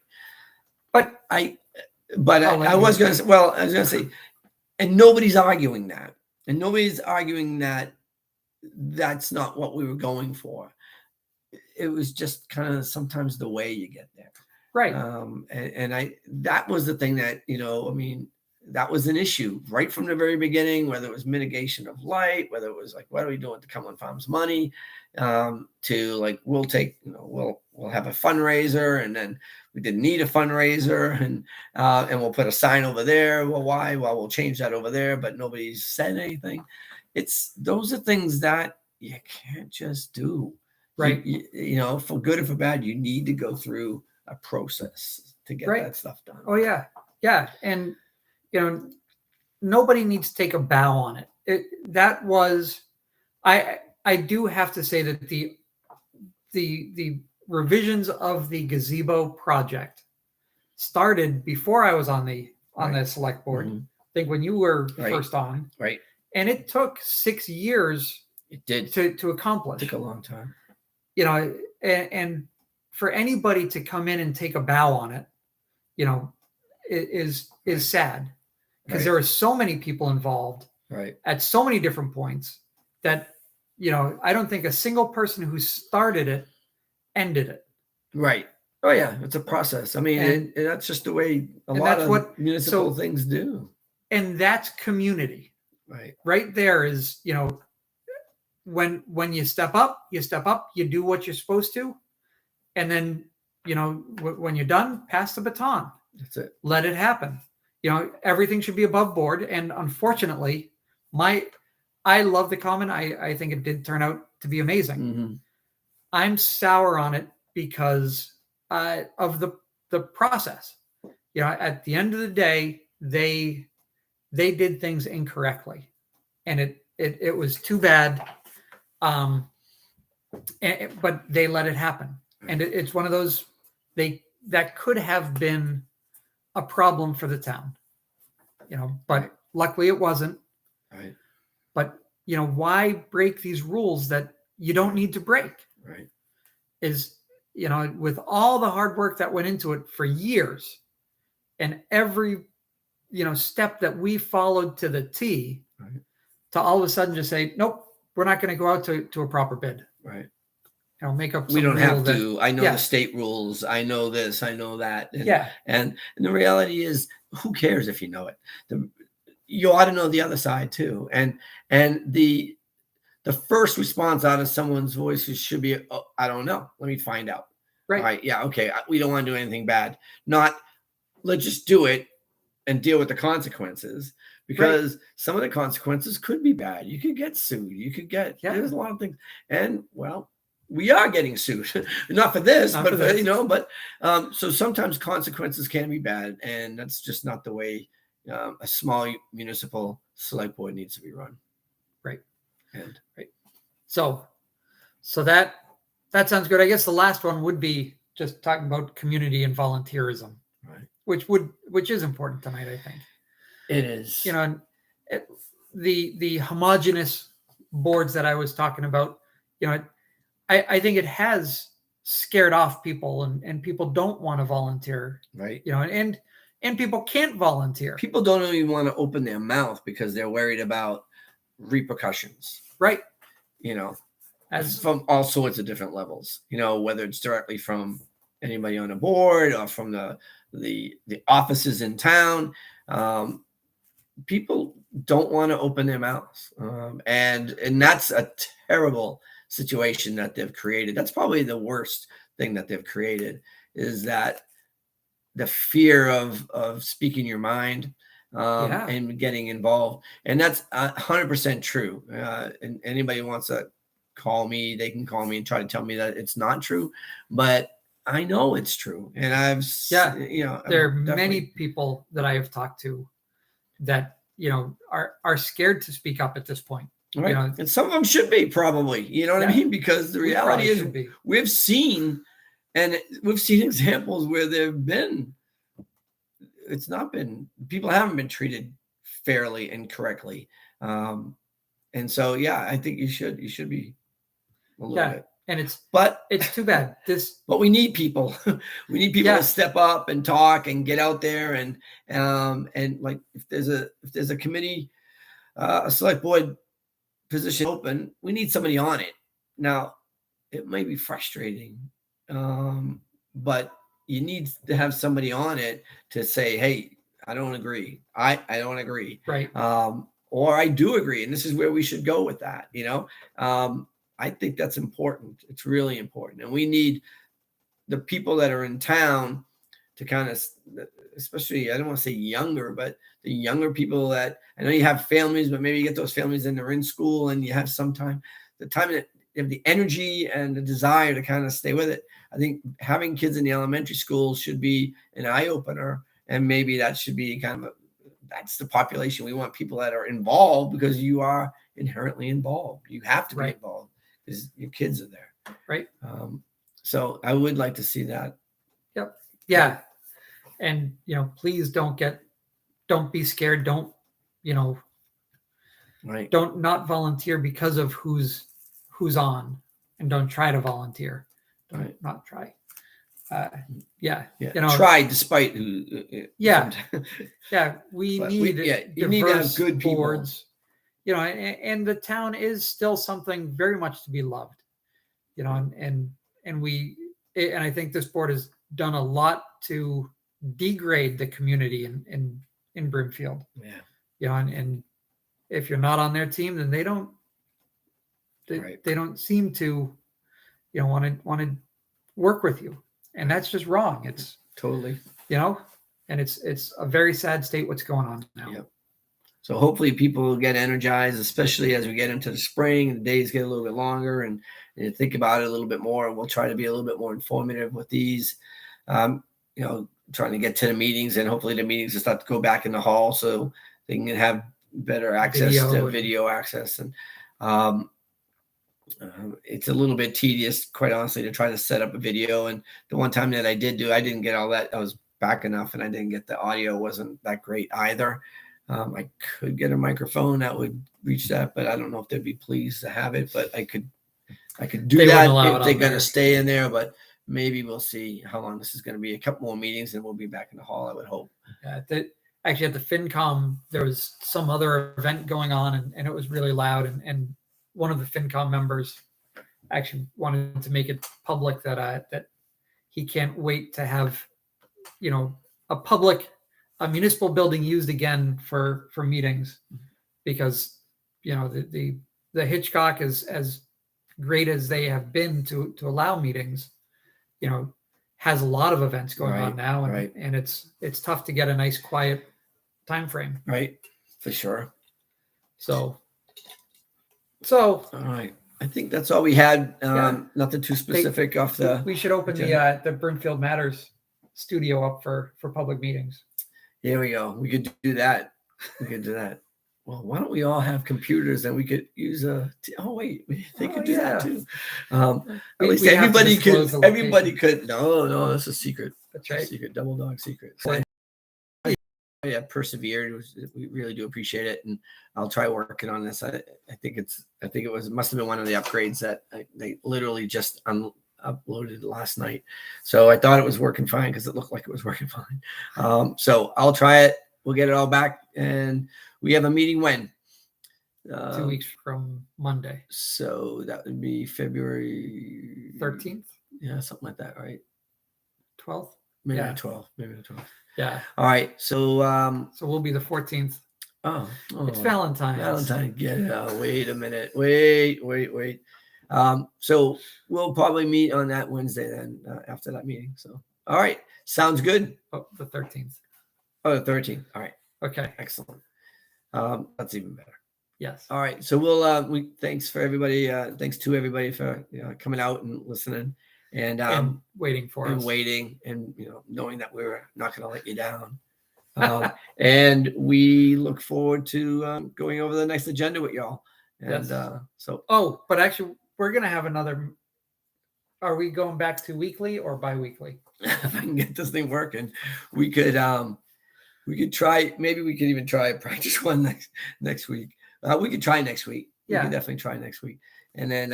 [SPEAKER 2] But I was going to say, well, I was going to say, and nobody's arguing that. And nobody's arguing that that's not what we were going for. It was just kind of sometimes the way you get there.
[SPEAKER 1] Right.
[SPEAKER 2] That was the thing that, that was an issue right from the very beginning, whether it was mitigation of light, whether it was like, what are we doing to Cumberland Farms money, to like, we'll take, we'll have a fundraiser, and then we didn't need a fundraiser, and we'll put a sign over there. Well, why? Well, we'll change that over there, but nobody's said anything. Those are things that you can't just do.
[SPEAKER 1] Right.
[SPEAKER 2] For good or for bad, you need to go through a process to get that stuff done.
[SPEAKER 1] Oh yeah. Yeah. And, nobody needs to take a bow on it. That was, I do have to say that the revisions of the gazebo project started before I was on the select board.
[SPEAKER 2] Mm-hmm.
[SPEAKER 1] I think when you were first on.
[SPEAKER 2] Right.
[SPEAKER 1] And it took 6 years.
[SPEAKER 2] It did
[SPEAKER 1] to accomplish.
[SPEAKER 2] It took a long time.
[SPEAKER 1] And for anybody to come in and take a bow on it, is sad, because there are so many people involved at so many different points that, I don't think a single person who started it ended it.
[SPEAKER 2] Right. Oh yeah. It's a process. And that's just the way a lot of municipal things do.
[SPEAKER 1] And that's community. Right there is, when you step up, you do what you're supposed to. And then, when you're done, pass the baton.
[SPEAKER 2] That's it.
[SPEAKER 1] Let it happen. Everything should be above board. And unfortunately, I love the Common. I think it did turn out to be amazing.
[SPEAKER 2] Mm-hmm.
[SPEAKER 1] I'm sour on it because of the process. At the end of the day, they did things incorrectly, and it was too bad. But they let it happen, and it's one of those that could have been a problem for the town, but luckily it wasn't.
[SPEAKER 2] Right.
[SPEAKER 1] But why break these rules that you don't need to break?
[SPEAKER 2] Right.
[SPEAKER 1] Is with all the hard work that went into it for years, and every step that we followed to the T, to all of a sudden just say, nope, we're not going to go out to a proper bid.
[SPEAKER 2] Right.
[SPEAKER 1] Make up.
[SPEAKER 2] We don't have to. I know the state rules. I know this. I know that. And the reality is, who cares if you know it? You ought to know the other side too. And the first response out of someone's voice should be, oh, I don't know. Let me find out. Right. Yeah. Okay. We don't want to do anything bad. Not, let's just do it and deal with the consequences, because some of the consequences could be bad. You could get sued. You could get, there's a lot of things. And we are getting sued, not for this, so sometimes consequences can be bad, and that's just not the way a small municipal select board needs to be run.
[SPEAKER 1] Right. So that sounds good. I guess the last one would be just talking about community and volunteerism, which is important tonight, I think.
[SPEAKER 2] It is.
[SPEAKER 1] The homogenous boards that I was talking about, I think it has scared off people, and people don't want to volunteer.
[SPEAKER 2] Right.
[SPEAKER 1] And people can't volunteer.
[SPEAKER 2] People don't even want to open their mouth because they're worried about repercussions.
[SPEAKER 1] Right.
[SPEAKER 2] As from all sorts of different levels, whether it's directly from anybody on a board or from the offices in town. People don't want to open their mouths. And that's a terrible situation that they've created. That's probably the worst thing that they've created, is that the fear of speaking your mind and getting involved. And that's 100% true. And anybody wants to call me, they can call me and try to tell me that it's not true, but I know it's true. And
[SPEAKER 1] there are many people that I have talked to that, are scared to speak up at this point.
[SPEAKER 2] Right. And some of them should be, probably, what I mean? Because the reality is we've seen examples where people haven't been treated fairly and correctly. And so, I think you should be a little
[SPEAKER 1] Yeah.
[SPEAKER 2] bit.
[SPEAKER 1] And it's
[SPEAKER 2] But
[SPEAKER 1] too bad.
[SPEAKER 2] but we need people. We need people
[SPEAKER 1] Yeah.
[SPEAKER 2] to step up and talk and get out there and like if there's a committee, a select board position open, we need somebody on it. Now, it may be frustrating, but you need to have somebody on it to say, "Hey, I don't agree. I don't agree."
[SPEAKER 1] right.
[SPEAKER 2] Or I do agree, and this is where we should go with that. I think that's important. It's really important, and we need the people that are in town to kind of, especially, I don't want to say younger, but the younger people that, I know you have families, but maybe you get those families and they're in school and you have some time, the time that you have the energy and the desire to kind of stay with it. I think having kids in the elementary school should be an eye opener, and maybe that should be kind of that's the population. We want people that are involved because you are inherently involved. You have to be
[SPEAKER 1] Right.
[SPEAKER 2] involved because your kids are there.
[SPEAKER 1] Right.
[SPEAKER 2] So I would like to see that.
[SPEAKER 1] Yeah. And, please don't be scared. Don't,
[SPEAKER 2] Right.
[SPEAKER 1] don't not volunteer because of who's on, and don't try to volunteer. Don't
[SPEAKER 2] Right.
[SPEAKER 1] not try. Yeah.
[SPEAKER 2] Yeah. Try despite who.
[SPEAKER 1] Yeah. Yeah. We
[SPEAKER 2] But
[SPEAKER 1] need
[SPEAKER 2] you need to have
[SPEAKER 1] diverse
[SPEAKER 2] good people.
[SPEAKER 1] boards, and the town is still something very much to be loved, and I think this board has done a lot to degrade the community in Brimfield.
[SPEAKER 2] Yeah.
[SPEAKER 1] And if you're not on their team, then they don't
[SPEAKER 2] Right.
[SPEAKER 1] they don't seem to want to work with you, and that's just wrong. It's
[SPEAKER 2] Totally.
[SPEAKER 1] and it's a very sad state what's going on now.
[SPEAKER 2] Yep. So hopefully people will get energized, especially as we get into the spring. The days get a little bit longer, and think about it a little bit more. And we'll try to be a little bit more informative with these. Trying to get to the meetings, and hopefully the meetings will start to go back in the hall so they can have better access to video access. And it's a little bit tedious, quite honestly, to try to set up a video. And the one time that I didn't get all that. I was back enough, and I didn't get the audio. Wasn't that great either. I could get a microphone that would reach that, but I don't know if they'd be pleased to have it. But I could do
[SPEAKER 1] They
[SPEAKER 2] that
[SPEAKER 1] wouldn't allow
[SPEAKER 2] if
[SPEAKER 1] it
[SPEAKER 2] they're
[SPEAKER 1] on
[SPEAKER 2] going to
[SPEAKER 1] there.
[SPEAKER 2] stay in there. But maybe we'll see how long this is going to be. A couple more meetings, and we'll be back in the hall, I would hope.
[SPEAKER 1] Actually, at the FinCom, there was some other event going on, and it was really loud. And one of the FinCom members actually wanted to make it public that he can't wait to have, a municipal building used again for meetings, because, the Hitchcock is as great as they have been to allow meetings, has a lot of events going on now, and it's tough to get a nice quiet time frame.
[SPEAKER 2] Right, for sure.
[SPEAKER 1] So
[SPEAKER 2] all right, I think that's all we had. Nothing too specific off the.
[SPEAKER 1] We should open the Brimfield Matters studio up for public meetings.
[SPEAKER 2] Here we go. We could do that. Well, why don't we all have computers and we could use oh wait, they could do that too. At least everybody could. Everybody could. No, that's a secret.
[SPEAKER 1] That's right.
[SPEAKER 2] Secret, double dog secret. So I persevered. We really do appreciate it, and I'll try working on this. I think it must have been one of the upgrades that they literally just uploaded last night. So I thought it was working fine because it looked like it was working fine. So I'll try it. We'll get it all back, and we have a meeting when
[SPEAKER 1] 2 weeks from Monday.
[SPEAKER 2] So that would be February
[SPEAKER 1] 13th.
[SPEAKER 2] Yeah, something like that, right?
[SPEAKER 1] 12th.
[SPEAKER 2] Maybe the 12th.
[SPEAKER 1] Yeah.
[SPEAKER 2] All right. So
[SPEAKER 1] so we'll be the 14th.
[SPEAKER 2] Oh,
[SPEAKER 1] it's Valentine's.
[SPEAKER 2] Yeah. Wait a minute. Wait. So we'll probably meet on that Wednesday then after that meeting. So, all right. Sounds good.
[SPEAKER 1] Oh, the 13th.
[SPEAKER 2] Oh, the 13th. All right.
[SPEAKER 1] Okay.
[SPEAKER 2] Excellent. That's even better.
[SPEAKER 1] Yes.
[SPEAKER 2] All right. So we'll, thanks for everybody. Thanks to everybody for coming out and listening and
[SPEAKER 1] waiting for us.
[SPEAKER 2] And waiting and, knowing that we're not going to let you down. And we look forward to going over the next agenda with y'all. And
[SPEAKER 1] yes. But actually, we're going to have another. Are we going back to weekly or bi-weekly?
[SPEAKER 2] If I can get this thing working, we could try. Maybe we could even try a practice one next week. We could try next week.
[SPEAKER 1] Yeah.
[SPEAKER 2] We could definitely try next week. And then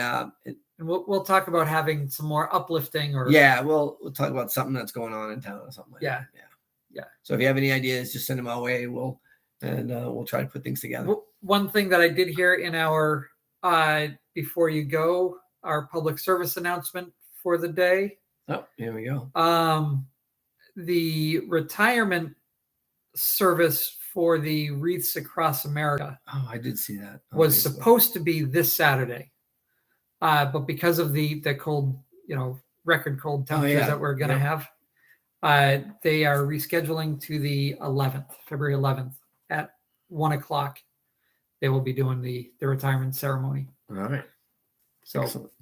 [SPEAKER 1] And we'll talk about having some more uplifting or
[SPEAKER 2] Yeah, we'll talk about something that's going on in town or something like
[SPEAKER 1] Yeah.
[SPEAKER 2] that. Yeah.
[SPEAKER 1] Yeah.
[SPEAKER 2] So if you have any ideas, just send them our way. We'll try to put things together.
[SPEAKER 1] One thing that I did hear in our before you go, our public service announcement for the day.
[SPEAKER 2] Oh, here we go.
[SPEAKER 1] The retirement service for the Wreaths Across America
[SPEAKER 2] Oh, I did see that. on
[SPEAKER 1] was
[SPEAKER 2] Facebook.
[SPEAKER 1] supposed to be this Saturday. But because of the cold, record cold temperatures
[SPEAKER 2] yeah.
[SPEAKER 1] that we're going to have, they are rescheduling to the 11th, February 11th at 1:00. They will be doing the retirement ceremony.
[SPEAKER 2] All right.
[SPEAKER 1] So,
[SPEAKER 2] Excellent.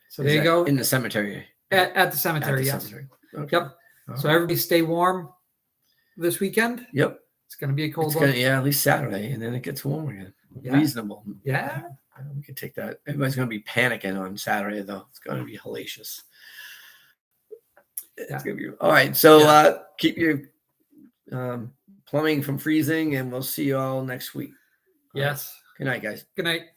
[SPEAKER 1] so there you go.
[SPEAKER 2] In the cemetery.
[SPEAKER 1] At the cemetery,
[SPEAKER 2] At the
[SPEAKER 1] yes.
[SPEAKER 2] cemetery. Okay.
[SPEAKER 1] Yep.
[SPEAKER 2] All
[SPEAKER 1] So
[SPEAKER 2] right.
[SPEAKER 1] everybody stay warm this weekend.
[SPEAKER 2] Yep.
[SPEAKER 1] It's going to be a cold
[SPEAKER 2] It's
[SPEAKER 1] one.
[SPEAKER 2] gonna, yeah, at least Saturday, and then it gets warm again.
[SPEAKER 1] Yeah.
[SPEAKER 2] Reasonable.
[SPEAKER 1] Yeah.
[SPEAKER 2] We can take that. Everybody's gonna be panicking on Saturday, though. It's gonna be hellacious. It's
[SPEAKER 1] Yeah.
[SPEAKER 2] gonna be all right. So keep your plumbing from freezing, and we'll see you all next week.
[SPEAKER 1] Yes.
[SPEAKER 2] Good night, guys.
[SPEAKER 1] Good night.